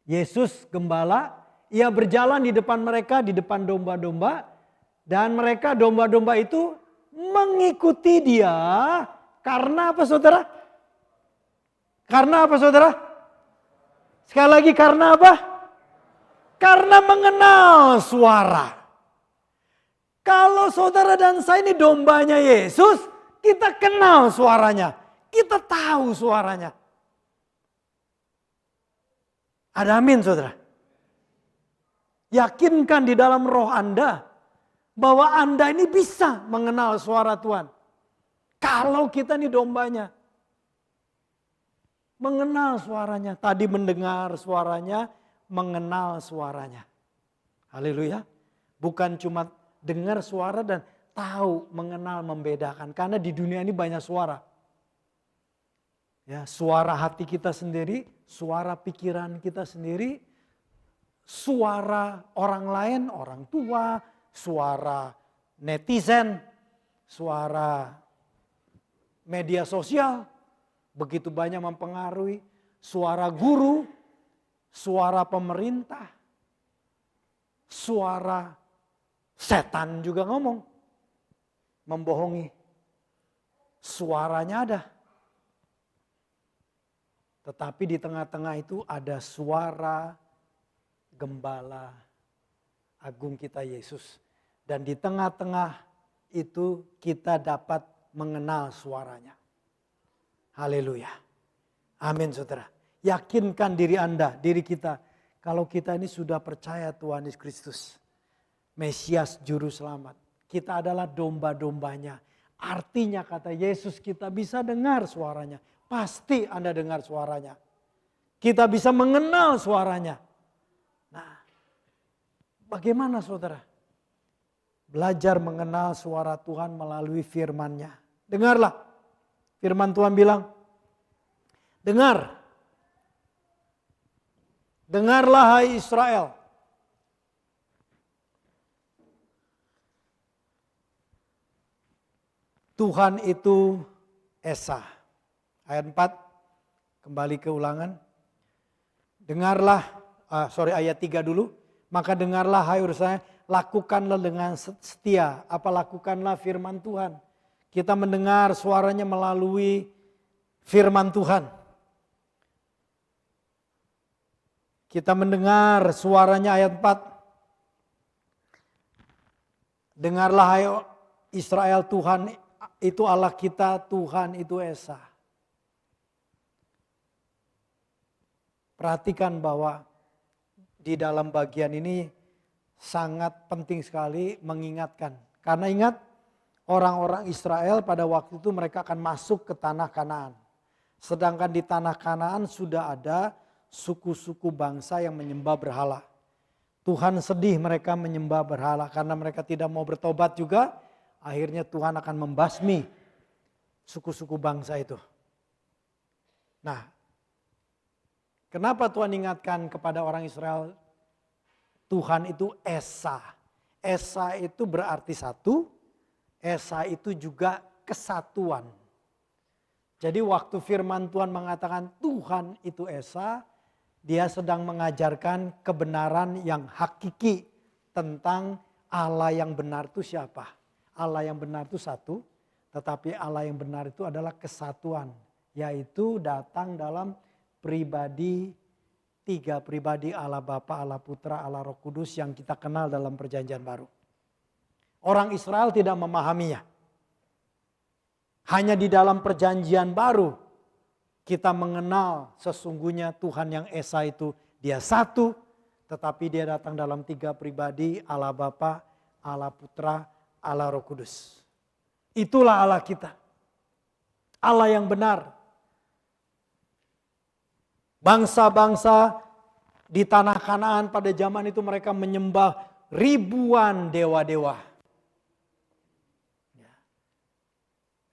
Yesus gembala, Ia berjalan di depan mereka, di depan domba-domba. Dan mereka domba-domba itu mengikuti Dia. Karena apa saudara? Karena apa saudara? Sekali lagi karena apa? Karena mengenal suara. Kalau saudara dan saya ini dombanya Yesus, kita kenal suaranya. Kita tahu suaranya. Ada amin saudara? Yakinkan di dalam roh Anda bahwa Anda ini bisa mengenal suara Tuhan. Kalau kita ini dombanya. Mengenal suaranya. Tadi mendengar suaranya, mengenal suaranya. Haleluya. Bukan cuma dengar suara dan tahu, mengenal, membedakan. Karena di dunia ini banyak suara. Ya, suara hati kita sendiri, suara pikiran kita sendiri, suara orang lain, orang tua, suara netizen, suara media sosial, begitu banyak mempengaruhi, suara guru, suara pemerintah, suara setan juga ngomong, membohongi. Suaranya ada. Tetapi di tengah-tengah itu ada suara gembala agung kita Yesus. Dan di tengah-tengah itu kita dapat mengenal suaranya. Haleluya. Amin saudara. Yakinkan diri Anda, diri kita. Kalau kita ini sudah percaya Tuhan Yesus Kristus. Mesias Juru Selamat. Kita adalah domba-dombanya. Artinya kata Yesus kita bisa dengar suaranya. Pasti Anda dengar suaranya. Kita bisa mengenal suaranya. Nah, bagaimana saudara? Belajar mengenal suara Tuhan melalui firman-Nya. Dengarlah. Firman Tuhan bilang, dengar. Dengarlah hai Israel. Tuhan itu Esa. Ayat 4, kembali ke ulangan. Dengarlah, ayat 3 dulu. Maka dengarlah hai Israel, lakukanlah dengan setia. Apa lakukanlah firman Tuhan. Kita mendengar suaranya melalui firman Tuhan. Kita mendengar suaranya ayat 4. Dengarlah hai Israel, Tuhan itu Allah kita, Tuhan itu Esa. Perhatikan bahwa di dalam bagian ini sangat penting sekali mengingatkan. Karena ingat, orang-orang Israel pada waktu itu mereka akan masuk ke tanah Kanaan. Sedangkan di tanah Kanaan sudah ada suku-suku bangsa yang menyembah berhala. Tuhan sedih mereka menyembah berhala karena mereka tidak mau bertobat juga. Akhirnya Tuhan akan membasmi suku-suku bangsa itu. Nah, kenapa Tuhan ingatkan kepada orang Israel? Tuhan itu Esa. Esa itu berarti satu. Esa itu juga kesatuan. Jadi waktu firman Tuhan mengatakan Tuhan itu Esa, dia sedang mengajarkan kebenaran yang hakiki tentang Allah yang benar itu siapa. Allah yang benar itu satu, tetapi Allah yang benar itu adalah kesatuan. Yaitu datang dalam pribadi, tiga pribadi Allah Bapa, Allah Putra, Allah Roh Kudus yang kita kenal dalam perjanjian baru. Orang Israel tidak memahaminya. Hanya di dalam perjanjian baru kita mengenal sesungguhnya Tuhan yang Esa itu dia satu. Tetapi dia datang dalam tiga pribadi, Allah Bapa, Allah Putra, Allah Roh Kudus. Itulah Allah kita. Allah yang benar. Bangsa-bangsa di tanah Kanaan pada zaman itu mereka menyembah ribuan dewa-dewa.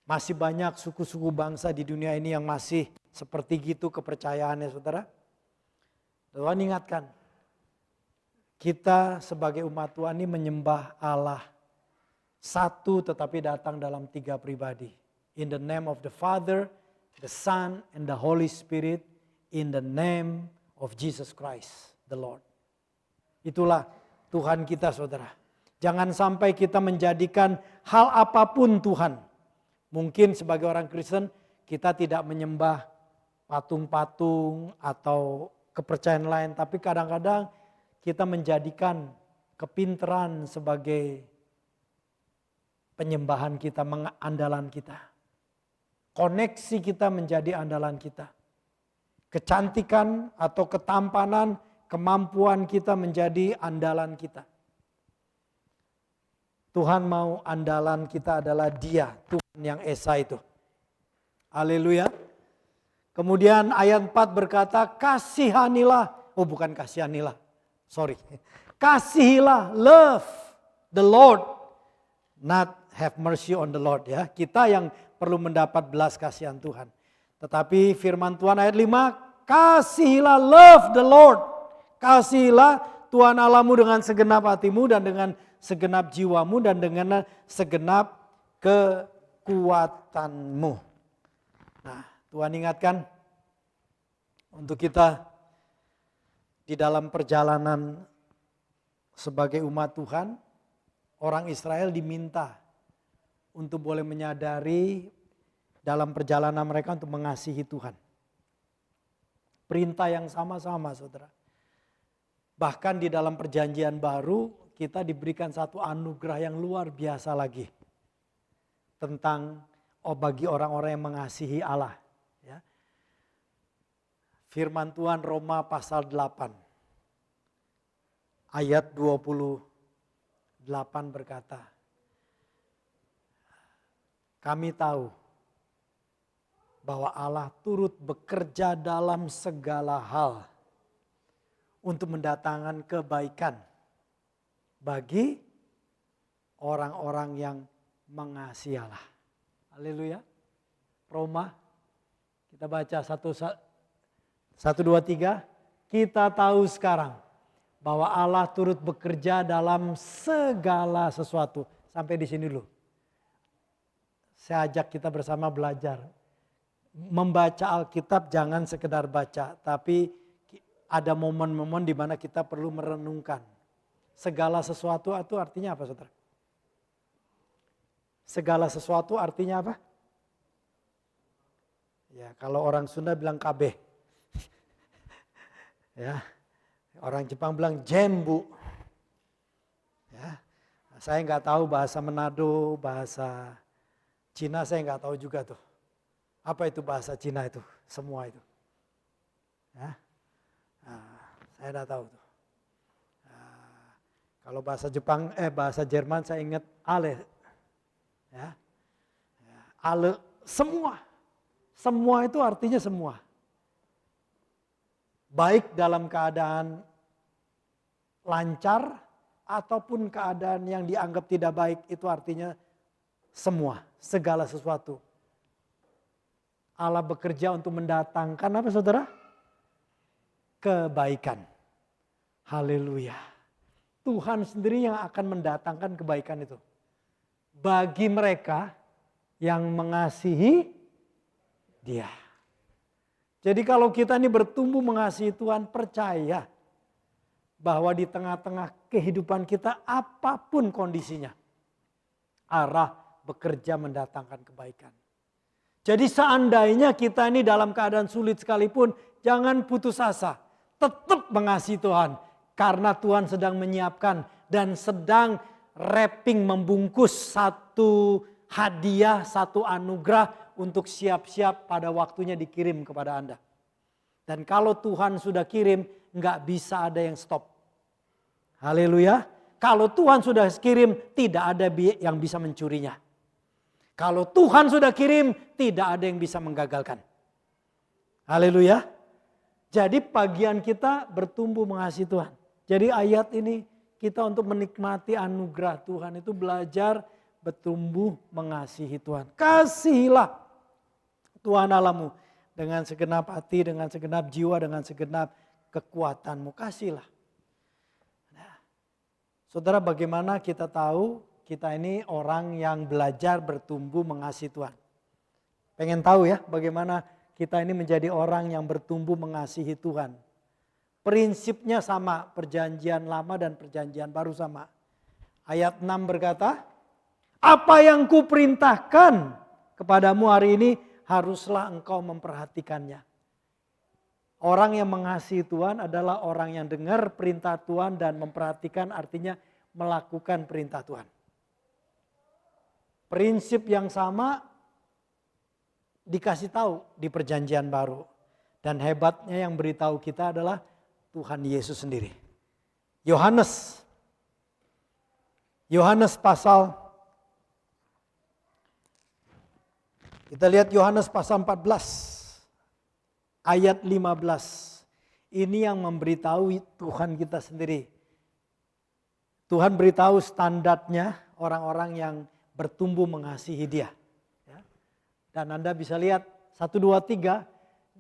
Masih banyak suku-suku bangsa di dunia ini yang masih seperti gitu kepercayaannya saudara. Tuhan ingatkan. Kita sebagai umat Tuhan ini menyembah Allah. Satu tetapi datang dalam tiga pribadi. In the name of the Father, the Son, and the Holy Spirit. In the name of Jesus Christ, the Lord. Itulah Tuhan kita saudara. Jangan sampai kita menjadikan hal apapun Tuhan. Mungkin sebagai orang Kristen kita tidak menyembah patung-patung atau kepercayaan lain. Tapi kadang-kadang kita menjadikan kepintaran sebagai penyembahan kita, andalan kita. Koneksi kita menjadi andalan kita. Kecantikan atau ketampanan, kemampuan kita menjadi andalan kita. Tuhan mau andalan kita adalah Dia, Tuhan yang Esa itu. Haleluya. Kemudian ayat 4 berkata, kasihanilah. Oh bukan kasihanilah, sorry. Kasihilah, love the Lord, not have mercy on the Lord. Ya, kita yang perlu mendapat belas kasihan Tuhan. Tetapi firman Tuhan ayat 5, kasihilah, love the Lord. Kasihilah Tuhan Allahmu dengan segenap hatimu dan dengan segenap jiwamu dan dengan segenap kekuatanmu. Nah, Tuhan ingatkan untuk kita di dalam perjalanan sebagai umat Tuhan, orang Israel diminta untuk boleh menyadari dalam perjalanan mereka untuk mengasihi Tuhan. Perintah yang sama-sama saudara. Bahkan di dalam perjanjian baru kita diberikan satu anugerah yang luar biasa lagi. tentang bagi orang-orang yang mengasihi Allah. Ya. Firman Tuhan Roma pasal 8 ayat 28 berkata, kami tahu bahwa Allah turut bekerja dalam segala hal untuk mendatangkan kebaikan bagi orang-orang yang mengasihi Allah. Haleluya. Roma, kita baca 1, 2, 3. Kita tahu sekarang bahwa Allah turut bekerja dalam segala sesuatu. Sampai di sini dulu. Saya ajak kita bersama belajar. Membaca Alkitab jangan sekedar baca, tapi ada momen-momen di mana kita perlu merenungkan. Segala sesuatu itu artinya apa, saudara? Segala sesuatu artinya apa? Ya, kalau orang Sunda bilang kabeh. Ya, orang Jepang bilang jembu. Ya, saya nggak tahu bahasa Manado, bahasa Cina saya nggak tahu juga tuh. Apa itu bahasa Cina itu? Semua itu. Ya, saya nggak tahu tuh. Kalau bahasa Jepang, bahasa Jerman saya ingat ale. Ya. Ale, semua. Semua itu artinya semua. Baik dalam keadaan lancar ataupun keadaan yang dianggap tidak baik, itu artinya semua, segala sesuatu. Allah bekerja untuk mendatangkan apa, saudara? Kebaikan. Haleluya. Tuhan sendiri yang akan mendatangkan kebaikan itu. Bagi mereka yang mengasihi Dia. Jadi kalau kita ini bertumbuh mengasihi Tuhan, percaya bahwa di tengah-tengah kehidupan kita apapun kondisinya, Allah bekerja mendatangkan kebaikan. Jadi seandainya kita ini dalam keadaan sulit sekalipun, jangan putus asa. Tetap mengasihi Tuhan. Karena Tuhan sedang menyiapkan dan sedang wrapping, membungkus satu hadiah, satu anugerah untuk siap-siap pada waktunya dikirim kepada Anda. Dan kalau Tuhan sudah kirim, nggak bisa ada yang stop. Haleluya. Kalau Tuhan sudah kirim, tidak ada yang bisa mencurinya. Kalau Tuhan sudah kirim, tidak ada yang bisa menggagalkan. Haleluya. Jadi bagian kita bertumbuh mengasihi Tuhan. Jadi ayat ini kita untuk menikmati anugerah Tuhan itu belajar bertumbuh mengasihi Tuhan. Kasihilah Tuhan Allahmu dengan segenap hati, dengan segenap jiwa, dengan segenap kekuatanmu. Kasihilah. Nah, saudara, bagaimana kita tahu kita ini orang yang belajar bertumbuh mengasihi Tuhan? Pengen tahu ya bagaimana kita ini menjadi orang yang bertumbuh mengasihi Tuhan? Prinsipnya sama, perjanjian lama dan perjanjian baru sama. Ayat 6 berkata, apa yang kuperintahkan kepadamu hari ini haruslah engkau memperhatikannya. Orang yang mengasihi Tuhan adalah orang yang dengar perintah Tuhan dan memperhatikan, artinya melakukan perintah Tuhan. Prinsip yang sama dikasih tahu di perjanjian baru. Dan hebatnya yang beritahu kita adalah Tuhan Yesus sendiri. Yohanes pasal, kita lihat Yohanes pasal 14 ayat 15. Ini yang memberitahu Tuhan kita sendiri. Tuhan beritahu standarnya orang-orang yang bertumbuh mengasihi Dia. Dan Anda bisa lihat 1, 2, 3.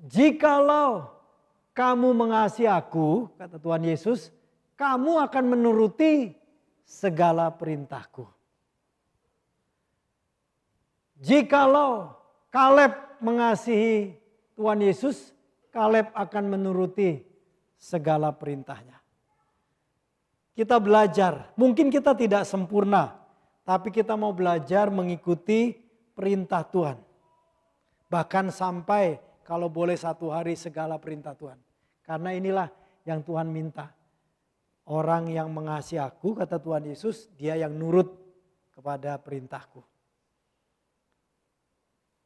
Jikalau kamu mengasihi aku, kata Tuhan Yesus, kamu akan menuruti segala perintahku. Jikalau Kaleb mengasihi Tuhan Yesus, Kaleb akan menuruti segala perintahnya. Kita belajar, mungkin kita tidak sempurna, tapi kita mau belajar mengikuti perintah Tuhan. Bahkan sampai kalau boleh satu hari segala perintah Tuhan. Karena inilah yang Tuhan minta. Orang yang mengasihi aku, kata Tuhan Yesus, dia yang nurut kepada perintahku.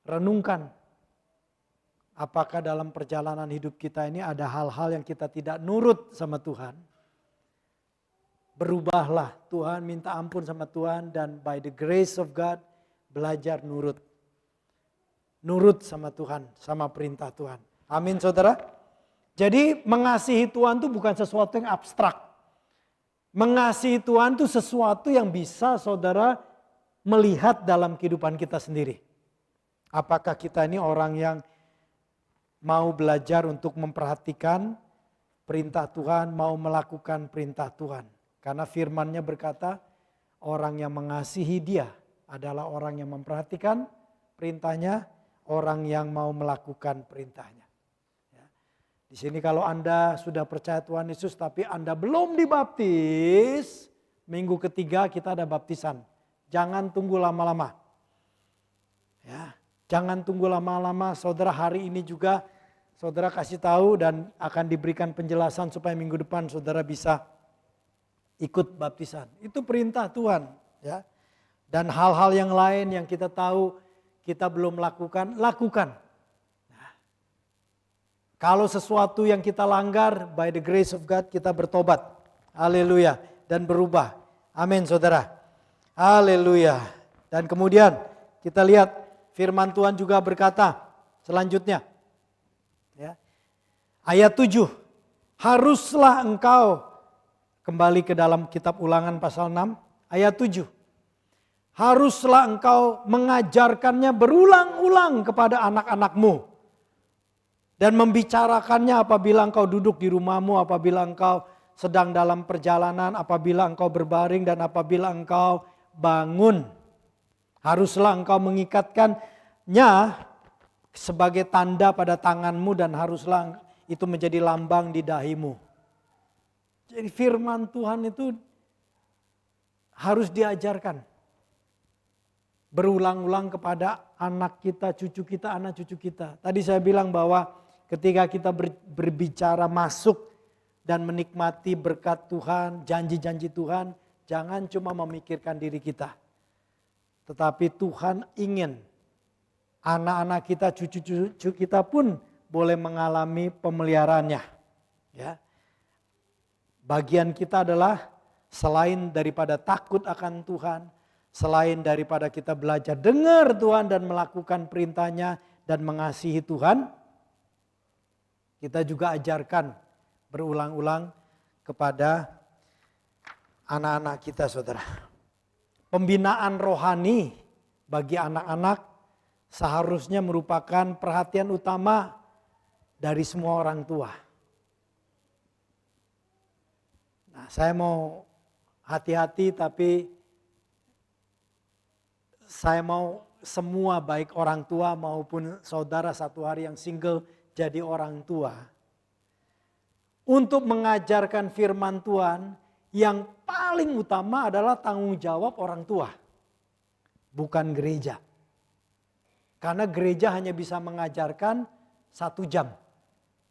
renungkan. Apakah dalam perjalanan hidup kita ini ada hal-hal yang kita tidak nurut sama Tuhan? Berubahlah, Tuhan minta ampun sama Tuhan dan by the grace of God belajar nurut. Nurut sama Tuhan, sama perintah Tuhan. Amin saudara. Jadi mengasihi Tuhan itu bukan sesuatu yang abstrak. Mengasihi Tuhan itu sesuatu yang bisa saudara melihat dalam kehidupan kita sendiri. Apakah kita ini orang yang mau belajar untuk memperhatikan perintah Tuhan, mau melakukan perintah Tuhan. Karena firman-Nya berkata, orang yang mengasihi Dia adalah orang yang memperhatikan perintah-Nya, orang yang mau melakukan perintah-Nya. Ya. Di sini kalau Anda sudah percaya Tuhan Yesus tapi Anda belum dibaptis, minggu ketiga kita ada baptisan. Jangan tunggu lama-lama. Ya. Jangan tunggu lama-lama, saudara hari ini juga saudara kasih tahu dan akan diberikan penjelasan supaya minggu depan saudara bisa ikut baptisan. Itu perintah Tuhan. Ya. Dan hal-hal yang lain yang kita tahu kita belum lakukan, lakukan. Nah, kalau sesuatu yang kita langgar, by the grace of God kita bertobat. Haleluya. Dan berubah. Amin saudara. Haleluya. Dan kemudian kita lihat firman Tuhan juga berkata selanjutnya. Ya. Ayat 7. Haruslah engkau, kembali ke dalam kitab Ulangan pasal 6. Ayat 7. Haruslah engkau mengajarkannya berulang-ulang kepada anak-anakmu. Dan membicarakannya apabila engkau duduk di rumahmu, apabila engkau sedang dalam perjalanan, apabila engkau berbaring dan apabila engkau bangun. Haruslah engkau mengikatkannya sebagai tanda pada tanganmu dan haruslah itu menjadi lambang di dahimu. Jadi firman Tuhan itu harus diajarkan. Berulang-ulang kepada anak kita, cucu kita, anak cucu kita. Tadi saya bilang bahwa ketika kita berbicara masuk dan menikmati berkat Tuhan, janji-janji Tuhan, jangan cuma memikirkan diri kita. Tetapi Tuhan ingin anak-anak kita, cucu-cucu kita pun boleh mengalami pemeliharaannya. Ya. Bagian kita adalah selain daripada takut akan Tuhan, selain daripada kita belajar dengar Tuhan dan melakukan perintahnya dan mengasihi Tuhan, kita juga ajarkan berulang-ulang kepada anak-anak kita saudara. Pembinaan rohani bagi anak-anak seharusnya merupakan perhatian utama dari semua orang tua. Nah, saya mau hati-hati tapi saya mau semua baik orang tua maupun saudara satu hari yang single jadi orang tua. Untuk mengajarkan firman Tuhan, yang paling utama adalah tanggung jawab orang tua, bukan gereja. Karena gereja hanya bisa mengajarkan 1 jam,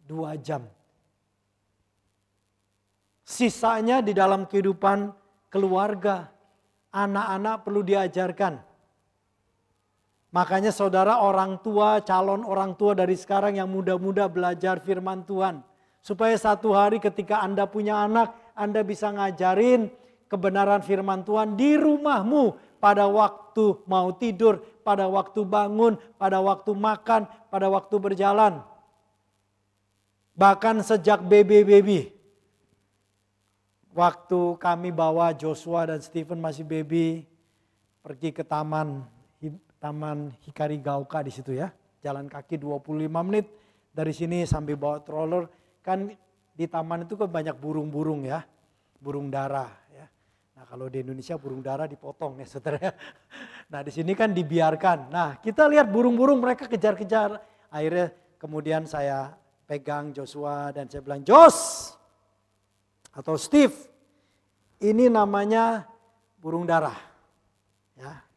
2 jam. Sisanya di dalam kehidupan keluarga, anak-anak perlu diajarkan. Makanya saudara orang tua, calon orang tua dari sekarang yang muda-muda belajar firman Tuhan. Supaya satu hari ketika Anda punya anak, Anda bisa ngajarin kebenaran firman Tuhan di rumahmu. Pada waktu mau tidur, pada waktu bangun, pada waktu makan, pada waktu berjalan. Bahkan sejak baby. Waktu kami bawa Joshua dan Stephen masih baby, pergi ke Taman Hikari Gauka di situ ya. Jalan kaki 25 menit dari sini sambil bawa stroller. Kan di taman itu kan banyak burung-burung ya, burung dara ya. Nah kalau di Indonesia burung dara dipotong ya saudara. Nah di sini kan dibiarkan. Nah kita lihat burung-burung mereka kejar-kejar. Akhirnya kemudian saya pegang Joshua dan saya bilang, Jos atau Steve, ini namanya burung dara. Ya.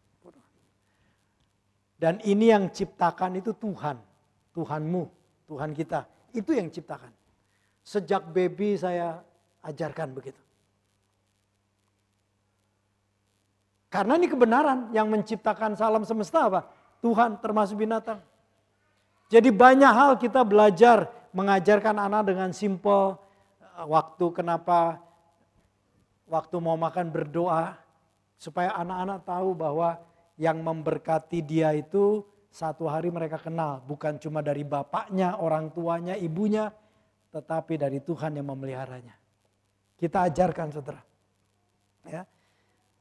Dan ini yang ciptakan itu Tuhan, Tuhanmu, Tuhan kita. Itu yang ciptakan. Sejak baby saya ajarkan begitu. Karena ini kebenaran yang menciptakan alam semesta apa? Tuhan termasuk binatang. Jadi banyak hal kita belajar mengajarkan anak dengan simple. Waktu kenapa waktu mau makan berdoa. Supaya anak-anak tahu bahwa yang memberkati dia itu satu hari mereka kenal. Bukan cuma dari bapaknya, orang tuanya, ibunya. Tetapi dari Tuhan yang memeliharanya. Kita ajarkan saudara. Ya.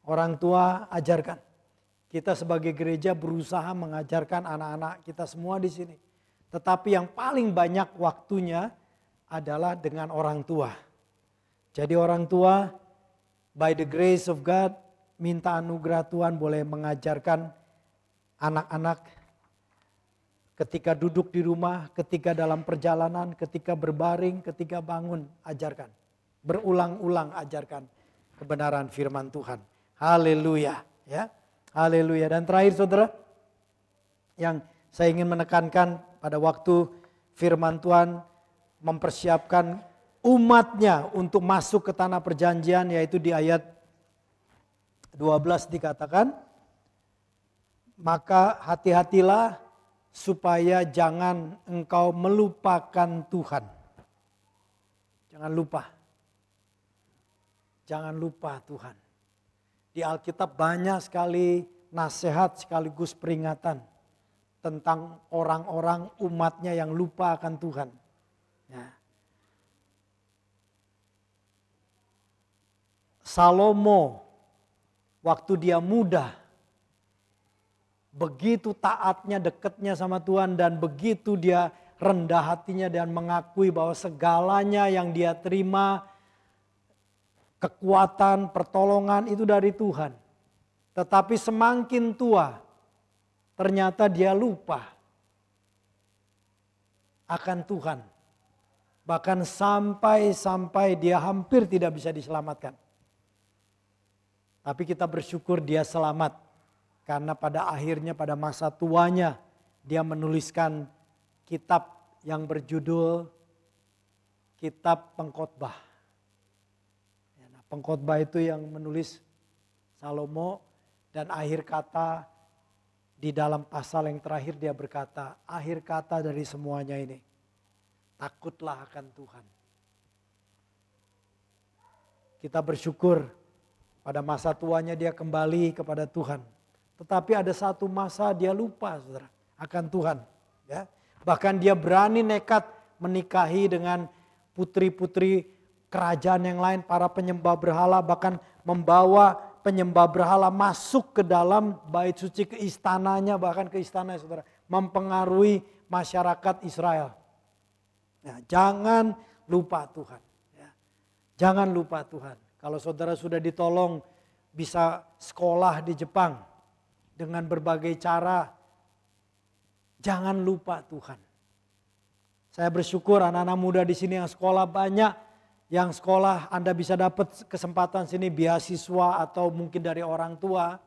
Orang tua ajarkan. Kita sebagai gereja berusaha mengajarkan anak-anak kita semua di sini. Tetapi yang paling banyak waktunya adalah dengan orang tua. Jadi orang tua by the grace of God minta anugerah Tuhan boleh mengajarkan anak-anak ketika duduk di rumah, ketika dalam perjalanan, ketika berbaring, ketika bangun, ajarkan. Berulang-ulang ajarkan kebenaran firman Tuhan. Haleluya, ya. Haleluya. Dan terakhir saudara, yang saya ingin menekankan pada waktu firman Tuhan mempersiapkan umatnya untuk masuk ke tanah perjanjian, yaitu di ayat 12 dikatakan, maka hati-hatilah supaya jangan engkau melupakan Tuhan. Jangan lupa. Jangan lupa Tuhan. Di Alkitab banyak sekali nasihat sekaligus peringatan tentang orang-orang umatnya yang lupa akan Tuhan. Ya. Salomo waktu dia muda, begitu taatnya, dekatnya sama Tuhan dan begitu dia rendah hatinya dan mengakui bahwa segalanya yang dia terima, kekuatan, pertolongan itu dari Tuhan. Tetapi semakin tua, ternyata dia lupa akan Tuhan. Bahkan sampai dia hampir tidak bisa diselamatkan. Tapi kita bersyukur dia selamat. Karena pada akhirnya pada masa tuanya dia menuliskan kitab yang berjudul Kitab Pengkhotbah. Pengkhotbah itu yang menulis Salomo dan akhir kata di dalam pasal yang terakhir dia berkata, akhir kata dari semuanya ini, takutlah akan Tuhan. Kita bersyukur pada masa tuanya dia kembali kepada Tuhan. Tetapi ada satu masa dia lupa saudara akan Tuhan. Ya. Bahkan dia berani nekat menikahi dengan putri-putri kerajaan yang lain, para penyembah berhala, bahkan membawa penyembah berhala masuk ke dalam bait suci, ke istananya, bahkan ke istana saudara. Mempengaruhi masyarakat Israel. Ya, jangan lupa Tuhan. Ya. Jangan lupa Tuhan. Kalau saudara sudah ditolong bisa sekolah di Jepang dengan berbagai cara, jangan lupa Tuhan. Saya bersyukur anak-anak muda di sini yang sekolah banyak, yang sekolah Anda bisa dapat kesempatan sini beasiswa atau mungkin dari orang tua.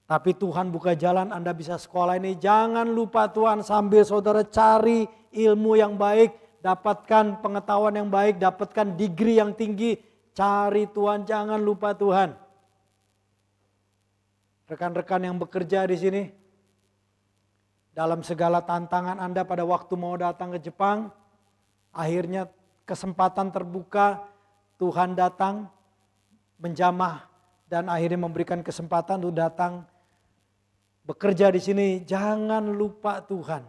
Tapi Tuhan buka jalan Anda bisa sekolah ini. Jangan lupa Tuhan sambil saudara cari ilmu yang baik, dapatkan pengetahuan yang baik, dapatkan degree yang tinggi. Cari Tuhan, jangan lupa Tuhan. Rekan-rekan yang bekerja di sini, dalam segala tantangan Anda pada waktu mau datang ke Jepang, akhirnya kesempatan terbuka, Tuhan datang menjamah dan akhirnya memberikan kesempatan untuk datang bekerja di sini. Jangan lupa Tuhan.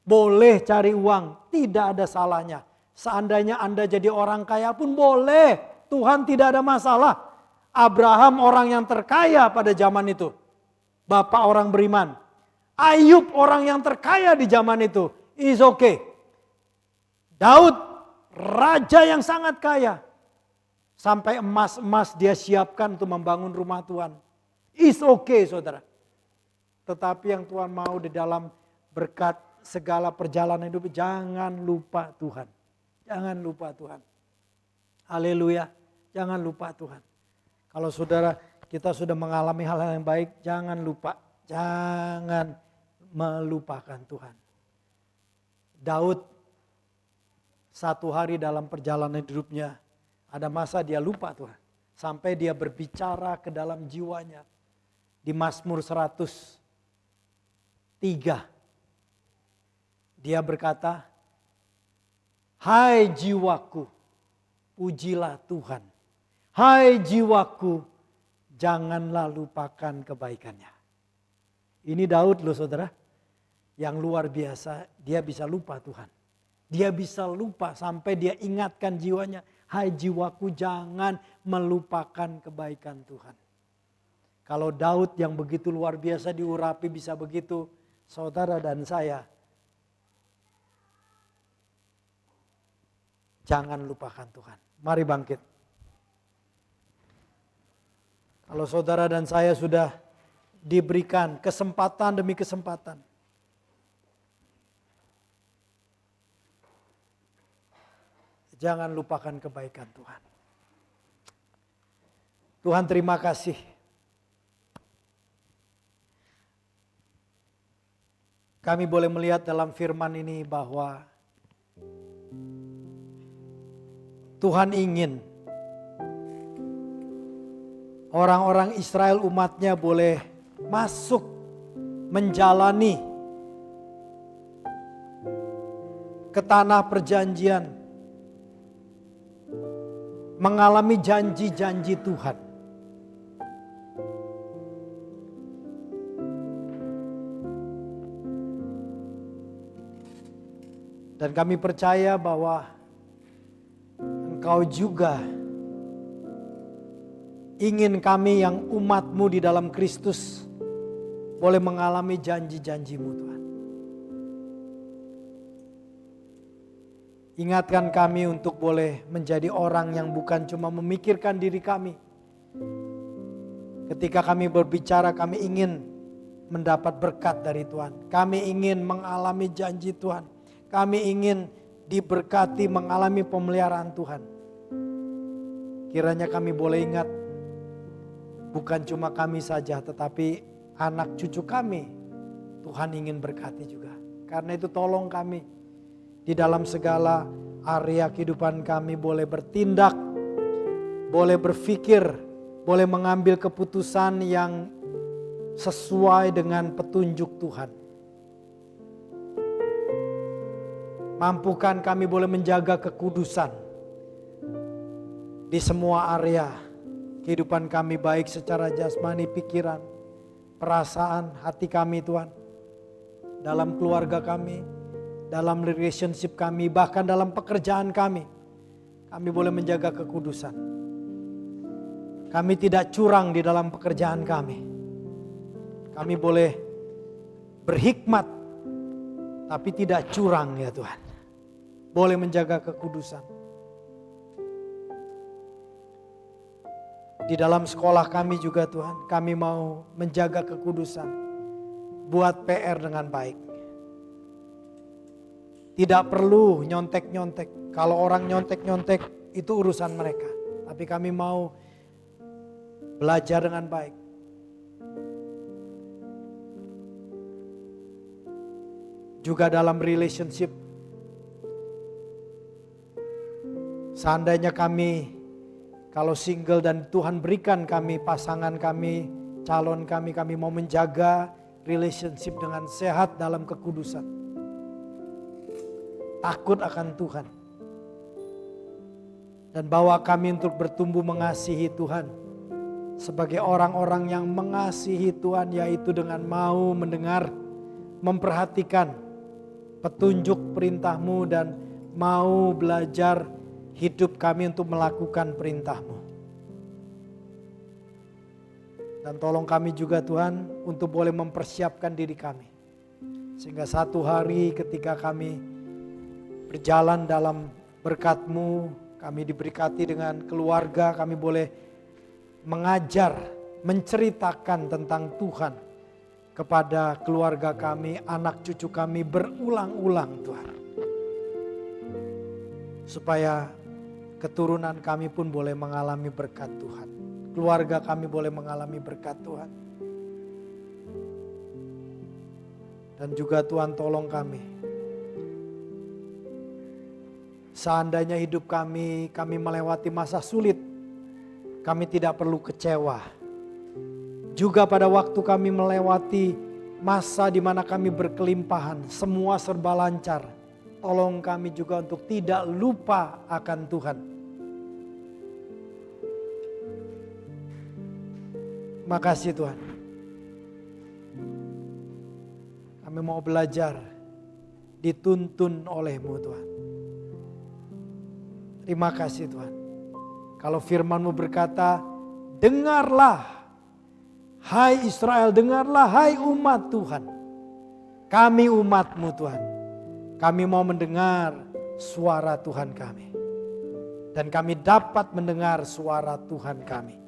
Boleh cari uang, tidak ada salahnya. Seandainya Anda jadi orang kaya pun boleh. Tuhan tidak ada masalah. Abraham orang yang terkaya pada zaman itu. Bapak orang beriman. Ayub orang yang terkaya di zaman itu. Is okay. Daud raja yang sangat kaya. Sampai emas-emas dia siapkan untuk membangun rumah Tuhan. Is okay saudara. Tetapi yang Tuhan mau di dalam berkat segala perjalanan hidup, jangan lupa Tuhan. Jangan lupa Tuhan. Haleluya. Jangan lupa Tuhan. Kalau saudara kita sudah mengalami hal-hal yang baik, jangan lupa. Jangan melupakan Tuhan. Daud satu hari dalam perjalanan hidupnya, ada masa dia lupa Tuhan. Sampai dia berbicara ke dalam jiwanya. Di Mazmur 100. 3. Dia berkata, hai jiwaku, pujilah Tuhan. Hai jiwaku, janganlah lupakan kebaikannya. Ini Daud loh saudara, yang luar biasa, dia bisa lupa Tuhan. Dia bisa lupa sampai dia ingatkan jiwanya, hai jiwaku jangan melupakan kebaikan Tuhan. Kalau Daud yang begitu luar biasa diurapi bisa begitu, saudara dan saya, jangan lupakan Tuhan. Mari bangkit. Kalau saudara dan saya sudah diberikan kesempatan demi kesempatan, jangan lupakan kebaikan Tuhan. Tuhan terima kasih. Kami boleh melihat dalam firman ini bahwa Tuhan ingin orang-orang Israel umatnya boleh masuk menjalani ke tanah perjanjian, mengalami janji-janji Tuhan. Dan kami percaya bahwa Engkau juga ingin kami yang umat-Mu di dalam Kristus boleh mengalami janji-janji-Mu Tuhan. Ingatkan kami untuk boleh menjadi orang yang bukan cuma memikirkan diri kami. Ketika kami berbicara, kami ingin mendapat berkat dari Tuhan. Kami ingin mengalami janji Tuhan. Kami ingin diberkati mengalami pemeliharaan Tuhan. Kiranya kami boleh ingat, bukan cuma kami saja, tetapi anak cucu kami Tuhan ingin berkati juga. Karena itu tolong kami di dalam segala area kehidupan kami boleh bertindak, boleh berpikir, boleh mengambil keputusan yang sesuai dengan petunjuk Tuhan. Mampukan kami boleh menjaga kekudusan di semua area kehidupan kami, baik secara jasmani, pikiran, perasaan, hati kami Tuhan. Dalam keluarga kami, dalam relationship kami, bahkan dalam pekerjaan kami. Kami boleh menjaga kekudusan. Kami tidak curang di dalam pekerjaan kami. Kami boleh berhikmat, tapi tidak curang ya Tuhan. Boleh menjaga kekudusan. Di dalam sekolah kami juga Tuhan, kami mau menjaga kekudusan. Buat PR dengan baik. Tidak perlu nyontek-nyontek. Kalau orang nyontek-nyontek itu urusan mereka. Tapi kami mau belajar dengan baik. Juga dalam relationship. Seandainya kami kalau single dan Tuhan berikan kami pasangan kami, calon kami mau menjaga relationship dengan sehat dalam kekudusan. Takut akan Tuhan. Dan bawa kami untuk bertumbuh mengasihi Tuhan. Sebagai orang-orang yang mengasihi Tuhan, yaitu dengan mau mendengar, memperhatikan petunjuk perintah-Mu dan mau belajar hidup kami untuk melakukan perintah-Mu. Dan tolong kami juga Tuhan untuk boleh mempersiapkan diri kami. Sehingga satu hari ketika kami berjalan dalam berkat-Mu, kami diberkati dengan keluarga, kami boleh mengajar, menceritakan tentang Tuhan kepada keluarga kami, anak cucu kami berulang-ulang Tuhan. Supaya keturunan kami pun boleh mengalami berkat Tuhan. Keluarga kami boleh mengalami berkat Tuhan. Dan juga Tuhan tolong kami. Seandainya hidup kami melewati masa sulit, kami tidak perlu kecewa. Juga pada waktu kami melewati masa di mana kami berkelimpahan, semua serba lancar. Tolong kami juga untuk tidak lupa akan Tuhan. Makasih Tuhan. Kami mau belajar, dituntun oleh-Mu Tuhan. Terima kasih Tuhan. Kalau firman-Mu berkata, dengarlah, hai Israel, dengarlah, hai umat Tuhan. Kami umat-Mu Tuhan. Kami mau mendengar suara Tuhan kami. Dan kami dapat mendengar suara Tuhan kami.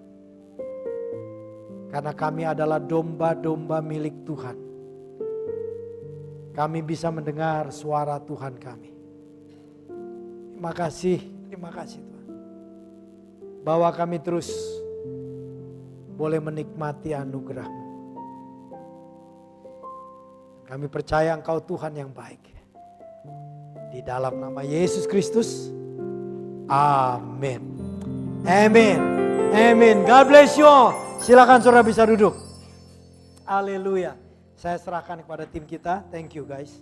Karena kami adalah domba-domba milik Tuhan. Kami bisa mendengar suara Tuhan kami. Terima kasih Tuhan. Bahwa kami terus boleh menikmati anugerah-Mu. Kami percaya Engkau Tuhan yang baik. Di dalam nama Yesus Kristus. Amin. Amin. Amin. God bless you all. Silakan saudara bisa duduk. Haleluya. Saya serahkan kepada tim kita. Thank you guys.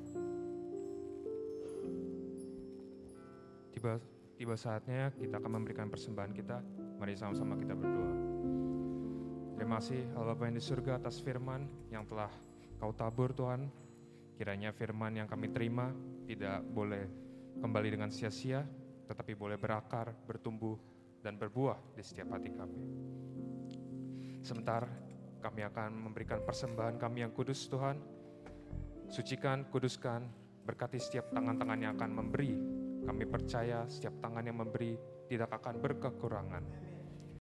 Tiba saatnya kita akan memberikan persembahan kita. Mari sama-sama kita berdoa. Terima kasih Allah Bapa yang di surga atas firman yang telah Kau tabur Tuhan. Kiranya firman yang kami terima tidak boleh kembali dengan sia-sia, tetapi boleh berakar, bertumbuh, dan berbuah di setiap hati kami. Sebentar kami akan memberikan persembahan kami yang kudus Tuhan. Sucikan, kuduskan, berkati setiap tangan-tangan yang akan memberi. Kami percaya setiap tangan yang memberi tidak akan berkekurangan.